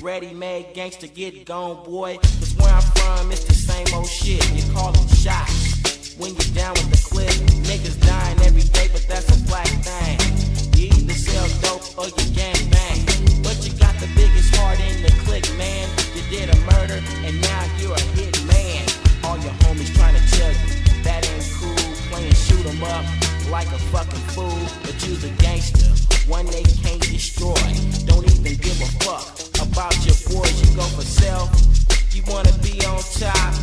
Ready-made gangster, get gone, boy. Cause where I'm from, it's the same old shit. You call them shots. When you're down with the clip, niggas dying every day, but that's a black thing. You either sell dope or you gang bang. But you got the biggest heart in the clique, man. You did a murder, and now you're a hit man. All your homies trying to tell you that ain't cool. Playing shoot 'em up like a fucking fool. But you's a gangster, one they can't destroy. Don't even give a fuck about your boys. You go for self, you wanna be on top.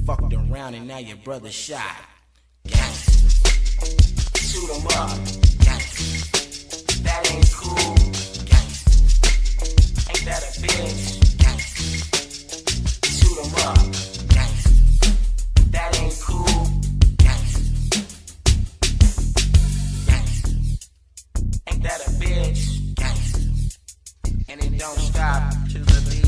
Fucked around and now your brother shot. Gangsters, shoot 'em up. Gangsters, that ain't cool. Gangsters, ain't that a bitch? Gangsters, shoot 'em up. Gangsters, that ain't cool. Gangsters, gangsters, ain't that a bitch? Gangsters, and it don't stop to the beat.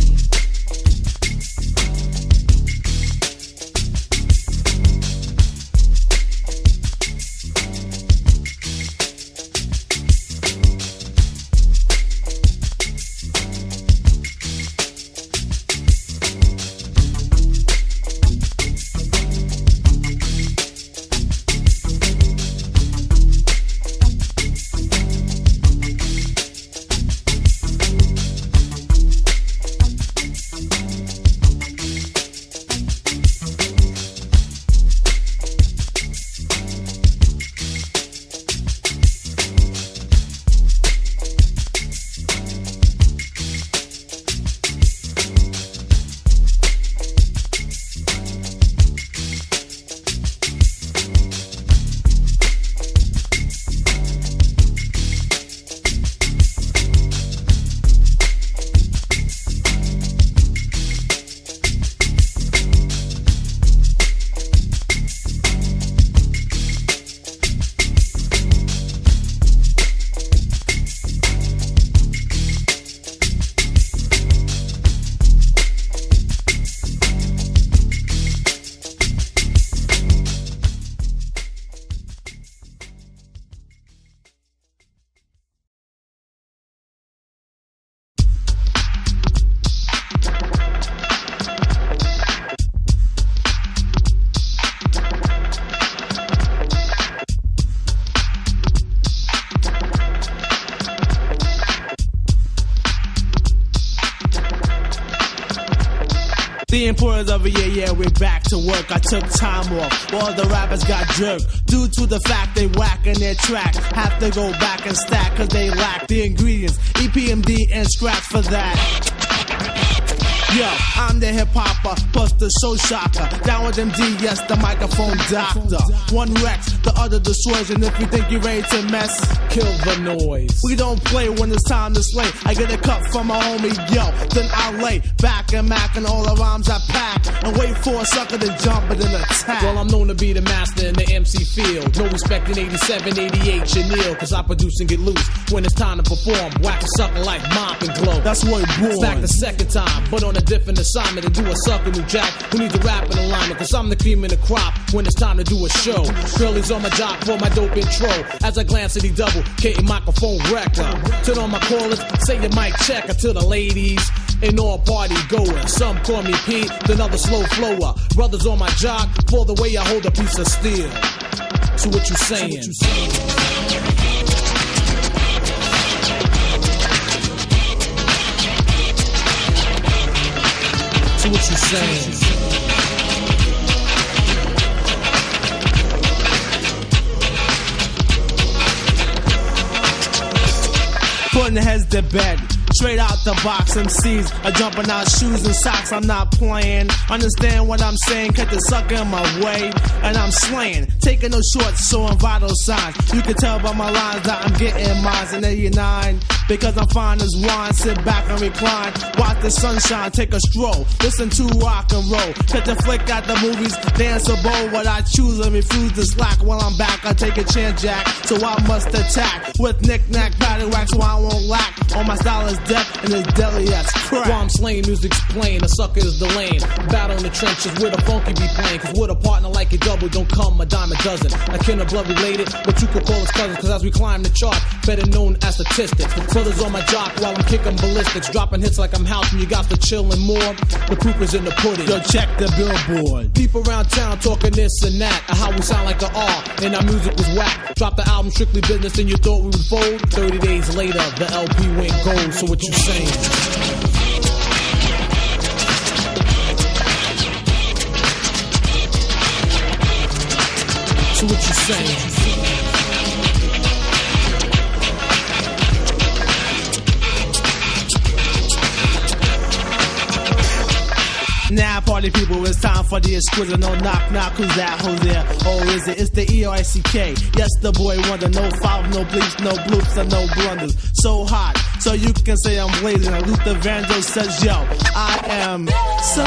The importance of a yeah, we're back to work. I took time off, all the rappers got jerked. Due to the fact they whacking their track, have to go back and stack cause they lack the ingredients, EPMD and scratch for that. Yo, I'm the hip-hopper, plus the show shocker. Down with MD, yes, the microphone doctor. One wrecks, the other destroys, and if you think you're ready to mess, kill the noise. We don't play when it's time to slay. I get a cut from my homie, yo, then I lay back and mack and all the rhymes I pack, and wait for a sucker to jump and then attack. Well, I'm known to be the master in the MC field. No respect in 87, 88, Chanel, cause I produce and get loose when it's time to perform. Whack a sucker like Mop and Glow. That's what Bwoy. Back the second time, but on a different assignment to do a sucker new jack who needs a rap in alignment, cause I'm the cream in the crop when it's time to do a show. Curly's on my job for my dope intro as I glance at the double K microphone wrecker. Turn on my callers, say your mic checker to the ladies and all party goers. Some call me Pete, then others slow flower. Brothers on my jock for the way I hold a piece of steel. So what you saying? So what you saying? Putting heads to bed, Straight out the box, MCs are jumping out shoes and socks. I'm not playing. Understand what I'm saying? Cut the sucker in my way, and I'm slaying. Taking no shorts, showing vital signs. You can tell by my lines that I'm getting mines in 89. Because I'm fine as wine. Sit back and recline. Watch the sunshine, take a stroll. Listen to rock and roll. Cut the flick at the movies, dance a bowl. What I choose and refuse to slack. While I'm back, I take a chance, Jack. So I must attack with knick-knack, paddywhack, so I won't lack. All my style is death and it's deadly as crack. While I'm slaying, music's plain, the sucker is the lane. Battle in the trenches where the funky be playing. Cause with a partner like a double, don't come a dime a dozen. I kin of blood related, but you could call us cousins. Cause as we climb the chart, better known as statistics. Brothers on my jock while I'm kicking ballistics. Dropping hits like I'm house and you got to chillin' more. The proof is in the pudding. Yo, check the billboard. People around town talking this and that. How we sound like the R and our music was whack. Drop the album Strictly Business and you thought we would fold. 30 days later, the LP went gold. So what you saying? So what you saying? Now, party people, it's time for the exquisite. No knock, knock, who's that? Who's there? Oh, is it? It's the E-R-I-C-K. Yes, the boy wonder. No foul, no bleeps, no bloops, and no blunders. So hot, so you can say I'm blazing. Luther Vandross says, yo, I am so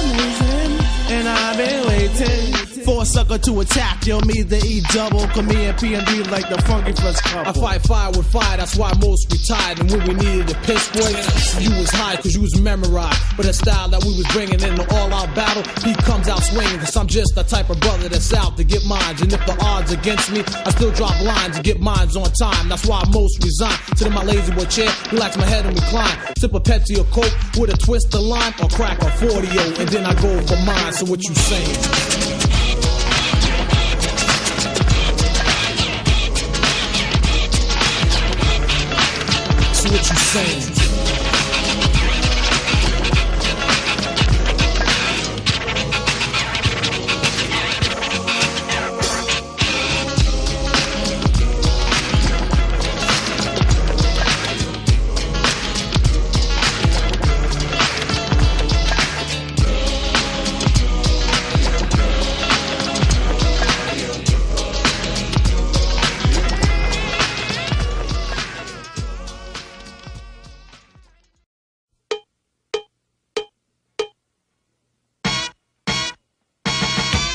amazing, and I've been waiting for a sucker to attack. Yo, me, the E-double, come me and P&D like the funky first couple. I fight fire with fire, that's why most retired. And when we needed a piss boy, you was high cause you was memorized. But the style that we was bringing in the all-out battle, he comes out swinging. Cause I'm just the type of brother that's out to get mines. And if the odds against me, I still drop lines and get mines on time. That's why most resign. Sit in my lazy boy chair, relax my head and recline. Sip a Pepsi or Coke with a twist of lime or crack a 40-o. And then I go for mine, so what you saying? What you saying?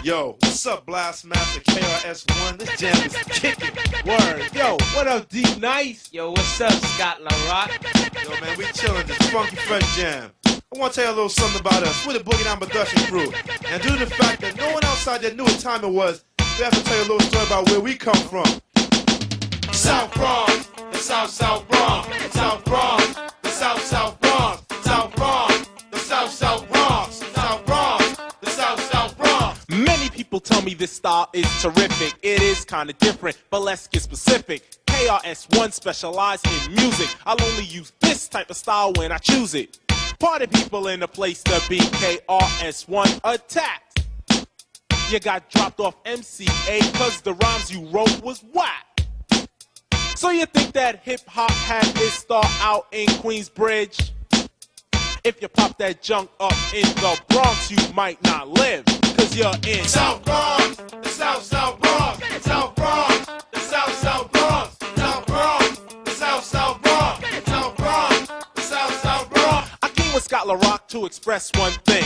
Yo, what's up, Blast Master KRS-One? This jam is kicking. Word. Yo, what up, D Nice? Yo, what's up, Scott LaRock? Yo, man, we chillin' this funky fresh jam. I want to tell you a little something about us. We're the Boogie Down Production crew. And due to the fact that no one outside there knew what time it was, we have to tell you a little story about where we come from. South Bronx, the South Bronx, South Bronx, the South Bronx, South Bronx, the South Bronx, South Bronx, the South Bronx. Many people tell me this style is terrific. It is kinda different, but let's get specific. KRS-One specialized in music. I'll only use this type of style when I choose it. Party people in the place to be. KRS-One attacked. You got dropped off MCA cause the rhymes you wrote was whack. So you think that hip-hop had its start out in Queensbridge? If you pop that junk up in the Bronx, you might not live, cause you're in South Bronx, the South Bronx, South Bronx, the South Bronx, South Bronx, the South Bronx, South Bronx, the South Bronx. I came with Scott LaRock to express one thing.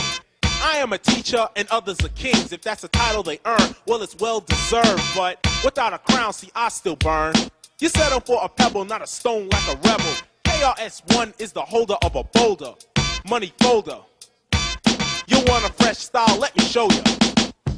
I am a teacher and others are kings. If that's a title they earn, well, it's well deserved. But without a crown, see, I still burn. You settle for a pebble, not a stone like a rebel. KRS-One is the holder of a boulder. Money folder. You want a fresh style? Let me show you.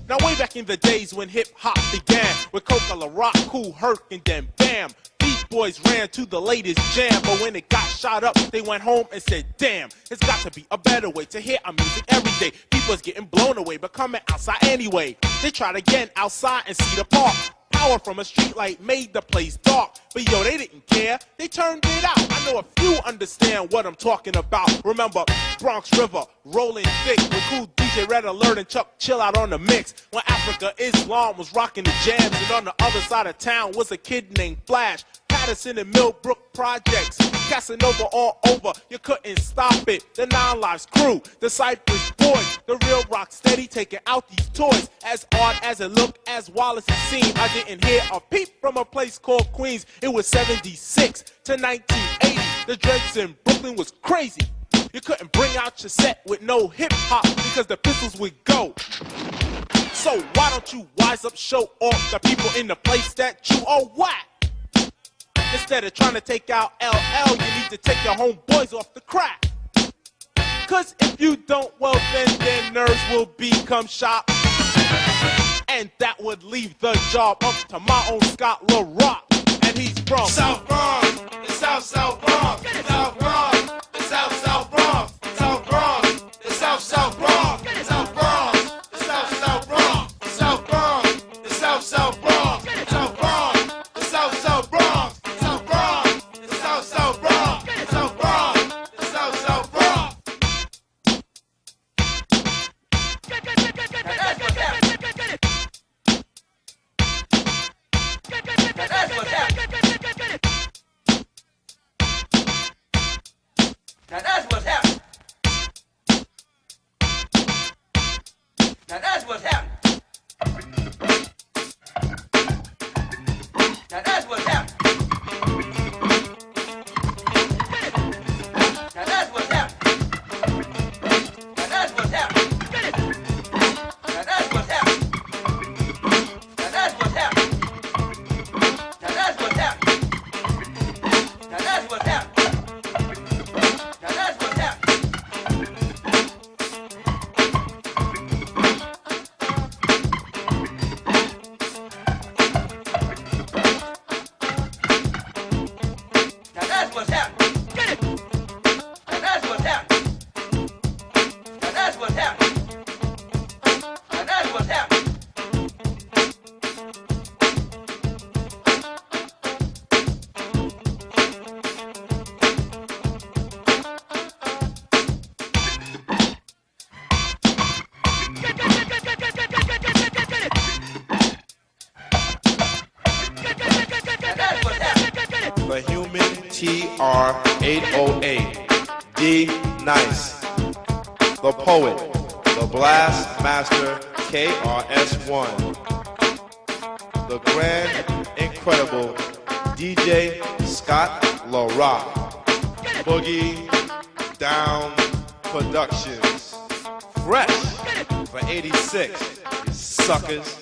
Now way back in the days when hip-hop began, with Coca, LaRock, Cool Herc, and then bam, Beat Boys ran to the latest jam. But when it got shot up, they went home and said, damn, it's got to be a better way to hear our music every day. People's getting blown away, but coming outside anyway. They tried again outside and see the park. Power from a street light made the place dark. But yo, they didn't care, they turned it out. I know a few understand what I'm talking about. Remember Bronx River, rolling thick with cool DJ Red Alert and Chuck Chill Out on the mix. When Africa Islam was rocking the jams, and on the other side of town was a kid named Flash. Madison and Millbrook projects, Casanova all over, you couldn't stop it. The Nine Lives crew, the Cypress Boys, the real rock steady taking out these toys. As odd as it looked, as wild as it seemed, I didn't hear a peep from a place called Queens. It was 76 to 1980. The dreads in Brooklyn was crazy. You couldn't bring out your set with no hip hop because the pistols would go. So why don't you wise up, show off the people in the place that you are whack? Instead of trying to take out LL, you need to take your homeboys off the crack. Cause if you don't, well then their nerves will become shot. And that would leave the job up to my own Scott LaRock. And he's from South Bronx, the South Bronx, South Bronx, the South Bronx, South Bronx, the South Bronx, South Bronx, the South Bronx, South Bronx, the South Bronx, South Bronx, the South Bronx, South Bronx, the South Bronx, South Bronx, the South Bronx. That's what's happening. Now that's what's happening. Now that's what's happening. Now that's what's happening. Now that's what's happening. Now that's what's happening. Now that's what's happening. Now that's what's happening. Now that's what's happening. Now that's what's happening. The Human TR-808, D Nice, the Poet, the Blast Master KRS-One, the Grand Incredible DJ Scott LaRock, Boogie Down Productions, fresh for 86, you suckers.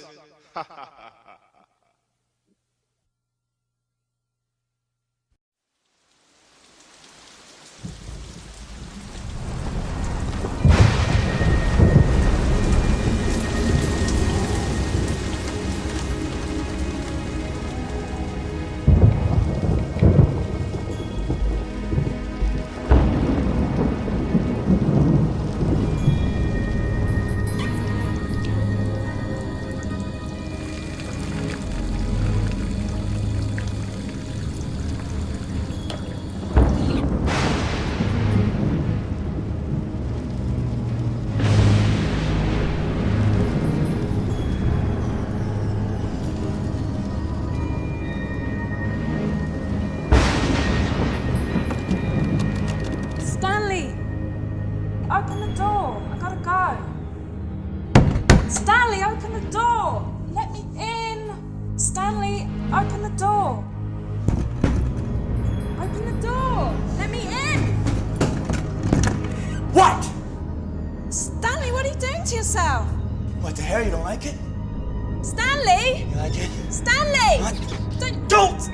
Open the door. I gotta go. Stanley, open the door. Let me in. Stanley, open the door. Open the door. Let me in. What? Stanley, what are you doing to yourself? What the hell? You don't like it? Stanley! You like it? Stanley! What? Don't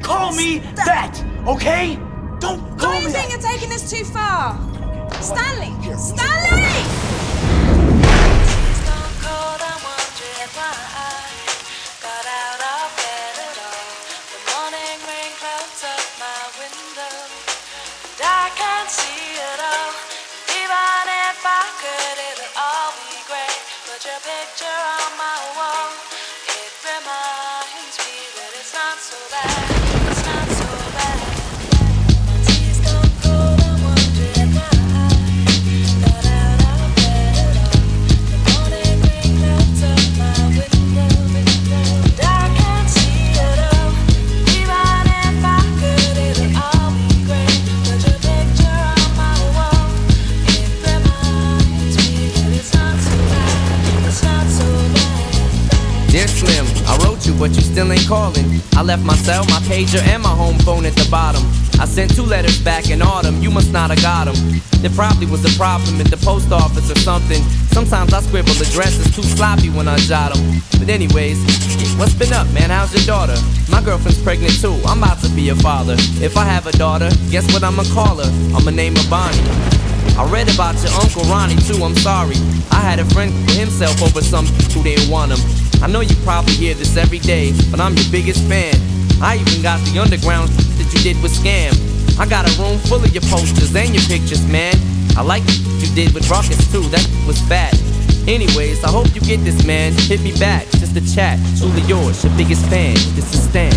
call me that, okay? Don't call me that. Do you think you're taking this too far? Stanley! Stanley! Got out of bed but you still ain't calling. I left my cell, my pager, and my home phone at the bottom. I sent 2 letters back in autumn, you must not have got them. There probably was a problem at the post office or something. Sometimes I scribble addresses too sloppy when I jot them. But anyways, what's been up, man? How's your daughter? My girlfriend's pregnant too, I'm about to be a father. If I have a daughter, guess what I'ma call her? I'ma name her Bonnie. I read about your Uncle Ronnie too, I'm sorry. I had a friend kill himself over some who didn't want him. I know you probably hear this every day, but I'm your biggest fan. I even got the underground that you did with Scam. I got a room full of your posters and your pictures, man. I like what you did with Rockets too, that was fat. Anyways, I hope you get this, man. Hit me back, just a chat. Truly yours, your biggest fan. This is Stan.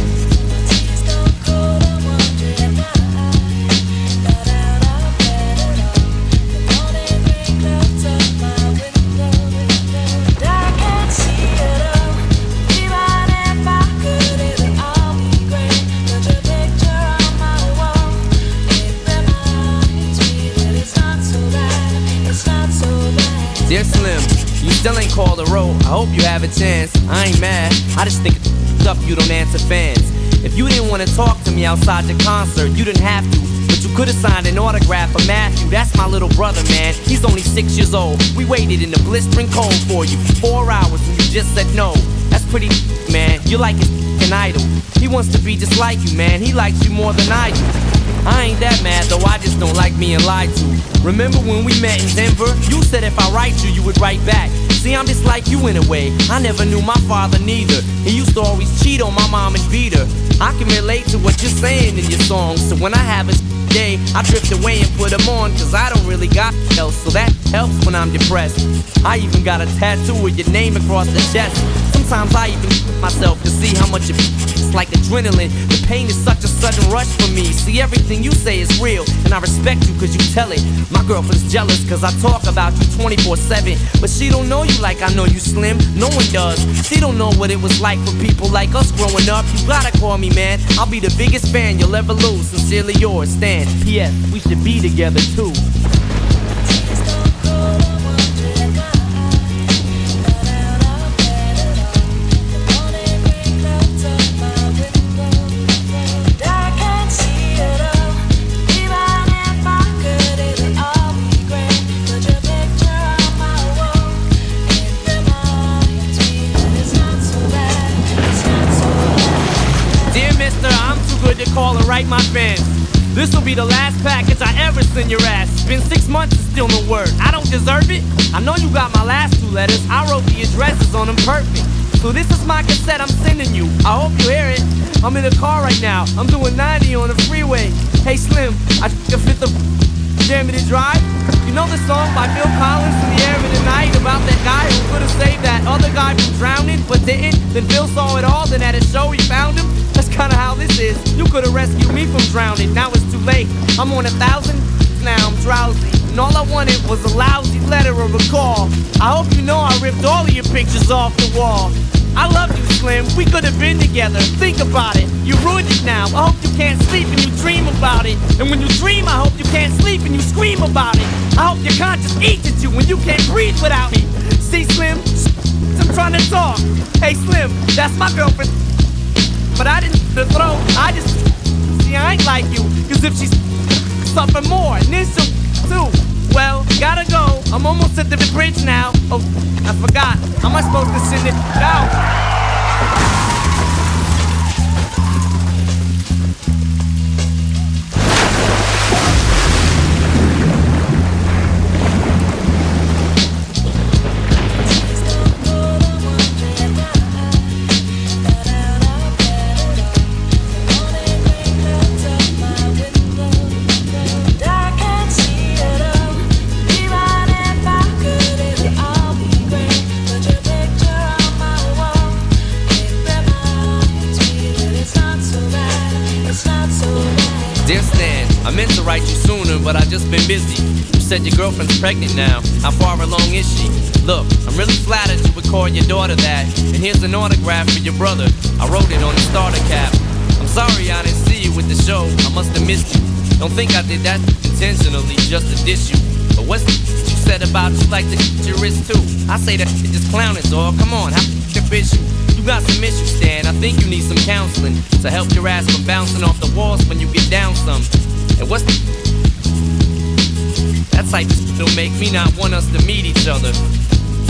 Dear Slim, you still ain't called a roll. I hope you have a chance. I ain't mad. I just think it's up you don't answer fans. If you didn't want to talk to me outside your concert, you didn't have to. But you could have signed an autograph for Matthew. That's my little brother, man. He's only 6 years old. We waited in the blistering cold for you for 4 hours and you just said no. That's pretty, man. You're like his f***ing idol. He wants to be just like you, man. He likes you more than I do. I ain't that mad though, I just don't like being lied to. Remember when we met in Denver? You said if I write you would write back. See, I'm just like you in a way. I never knew my father neither. He used to always cheat on my mom and beat her. I can relate to what you're saying in your songs. So when I have a day, I drift away and put them on. Cause I don't really got else, so that helps when I'm depressed. I even got a tattoo with your name across the chest. Sometimes I even myself to see how much it's like adrenaline. The pain is such a sudden rush for me. See, everything you say is real, and I respect you cause you tell it. My girlfriend's jealous cause I talk about you 24/7. But she don't know you like I know you, Slim. No one does. She don't know what it was like for people like us growing up. You gotta call me, man. I'll be the biggest fan you'll ever lose. Sincerely yours, Stan. P.S. We should be together too. Call and write my fans. This'll be the last package I ever send your ass. It's been 6 months and still no word. I don't deserve it. I know you got my last 2 letters. I wrote the addresses on them perfect. So this is my cassette I'm sending you. I hope you hear it. I'm in the car right now. I'm doing 90 on the freeway. Hey Slim, I can fit the Jam to Drive. You know the song by Phil Collins, In the Air of the Night, about that guy who could have saved that other guy from drowning but didn't. Then Phil saw it all, then at a show he found him. That's kinda how this is. You could've rescued me from drowning, now it's too late. I'm on 1,000, now I'm drowsy. And all I wanted was a lousy letter or a call. I hope you know I ripped all of your pictures off the wall. I love you, Slim, we could've been together. Think about it, you ruined it now. I hope you can't sleep and you dream about it. And when you dream, I hope you can't sleep and you scream about it. I hope your conscience eats at you when you can't breathe without me. See, Slim, I'm trying to talk. Hey, Slim, that's my girlfriend. But I didn't throw, I just, see, I ain't like you. Cause if she's suffering more, and then she'll too. Well, gotta go, I'm almost at the bridge now. Oh, I forgot, how am I supposed to send it out? I meant to write you sooner, but I've just been busy. You said your girlfriend's pregnant now. How far along is she? Look, I'm really flattered you would call your daughter that. And here's an autograph for your brother. I wrote it on the starter cap. I'm sorry I didn't see you with the show. I must have missed you. Don't think I did that intentionally just to diss you. But what's the you said about you like to your wrist too? I say that just clowning, dog. Come on, how the bitch you? You You got some issues, Stan. I think you need some counseling to help your ass from bouncing off the walls when you get down some. And what's the... That type of shit will make me not want us to meet each other.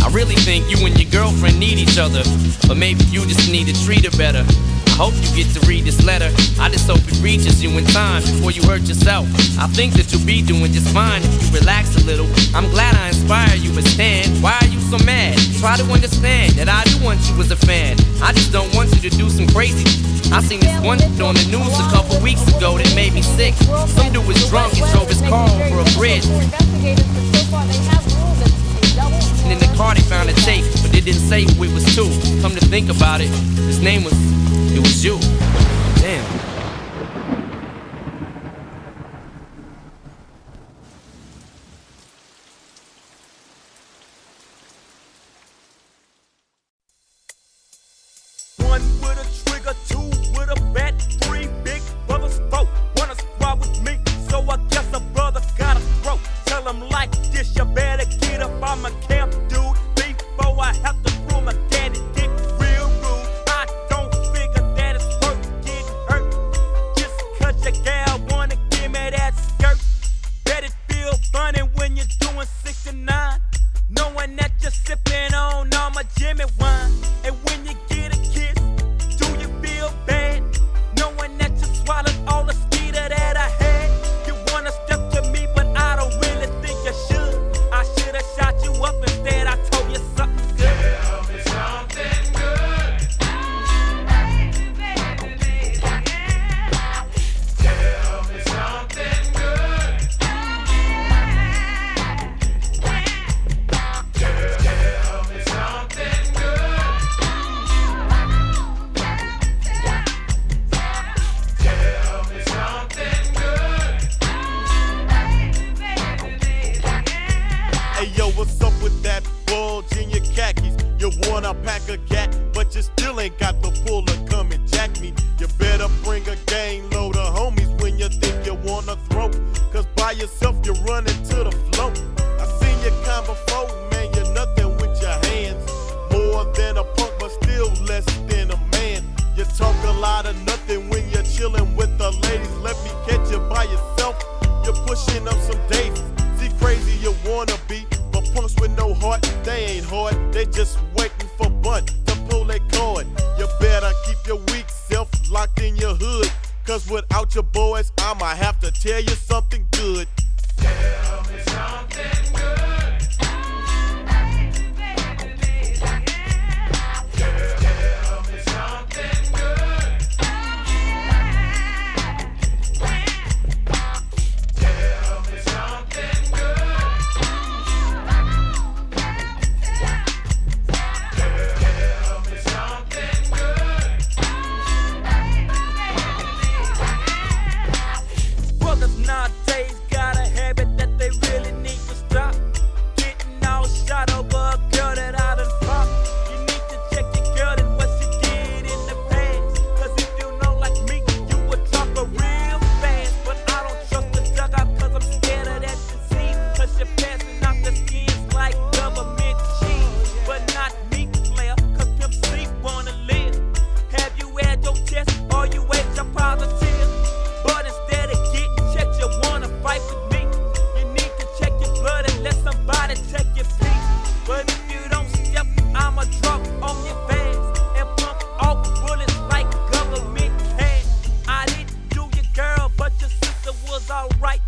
I really think you and your girlfriend need each other, but maybe you just need to treat her better. I hope you get to read this letter. I just hope it reaches you in time before you hurt yourself. I think that you'll be doing just fine if you relax a little. I'm glad I inspire you, but Stan, why are you so mad? Try to understand that I do want you as a fan. I just don't want you to do some crazy. I seen this one on the news a couple weeks ago that made me sick. Some dude was drunk and drove his car over a bridge. And in the car they found a tape, but they didn't say who it was to. Come to think about it, his name was... It was you. Damn. One with a trigger, two with a bat, three big brothers, four wanna squad with me, so I guess a brother gotta grow. Tell him like this, you better get up, I'm a camp dude. Before I have to prove my daddy dick real rude. I don't figure that it's worth getting hurt. Just cause your gal wanna give me that skirt. Bet it feel funny when you're doing 69, knowing that you're sipping on all my Jimmy wine. And when you get a kiss, do you feel bad? Knowing that you swallowed all the skeeter that I had. You wanna step to me, but I don't really think you should. I should've shot you up instead, I told you something good. Tell me something good. Tell me something good. Tell me something good. Tell me something good. Hey yo, what's up with that bulge in your khakis? You wanna pack a gat, but you still ain't got the pull to come and jack me. You better bring a gang load of homies when you think you wanna throw. Cause by yourself you're running to the flow. I seen you come before, man, you're nothing with your hands. More than a punk, but still less than a man. You talk a lot of nothing when you're chilling with the ladies. Let me catch you by yourself, you're pushing up some daisies. See, crazy you wanna be, but punks with no heart, they ain't hard. They just waiting for Bunt to pull their cord. You better keep your weak self locked in your hood, cause without your boys, I'ma have to tell you something good. Tell me something good. Tell me something good. Tell me something good. Tell me something good. Brothers nowadays got a habit that they really need to stop. Getting all shot over a girl that I done popped. You need to check your girl and what she did in the past. Cause if you know like me, you would drop her real fast. But I don't trust the dugout cause I'm scared of that disease. Cause you're passing out the skins like government cheese. But not me, player, cause Pimp C wanna live. Have you had your test or you ate your positive? But instead of getting checked, you wanna fight with me. You need to check your blood and let somebody check your feet. But if you don't step, I'ma drop on your fast and pump off bullets like government cash. I didn't do your girl, but your sister was alright.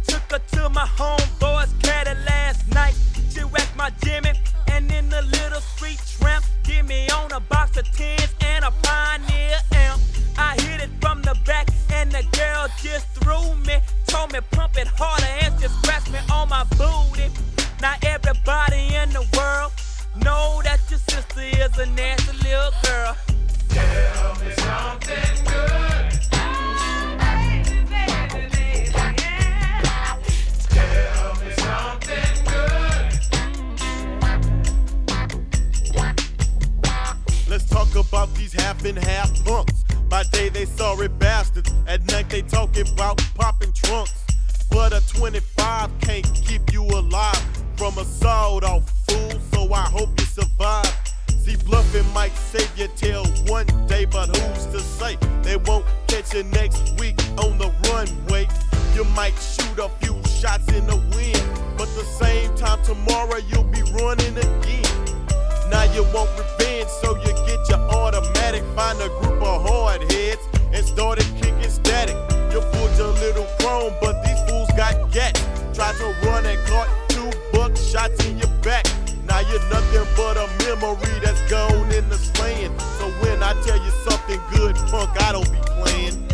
Took her to my homeboy's caddy last night. She whacked my Jimmy, and in the little street tramp, give me on a box of 10s and a Pioneer amp. I hit it from the back, and the girl just threw me. Told me pump it harder, and just scratched me on my booty. Now everybody in the world know that your sister is a nasty little girl. Tell me something good. Tell me something good. Let's talk about these half and half punks. By day they sorry bastards, at night they talking about popping trunks. But a 25 can't keep you alive from a sawed off fool, so I hope you survive. See, bluffing might save your tail one day, but who's to say they won't catch you next week on the runway? You might shoot a few shots in the wind, but the same time tomorrow you'll be running again. Now you want revenge, so you get your automatic. Find a group of hard heads and started kicking static. You pulled your little chrome, but these fools got gats. Tried to run and caught $2 shots in your back. Now you're nothing but a memory that's gone in the slaying. So when I tell you something good, punk, I don't be playing.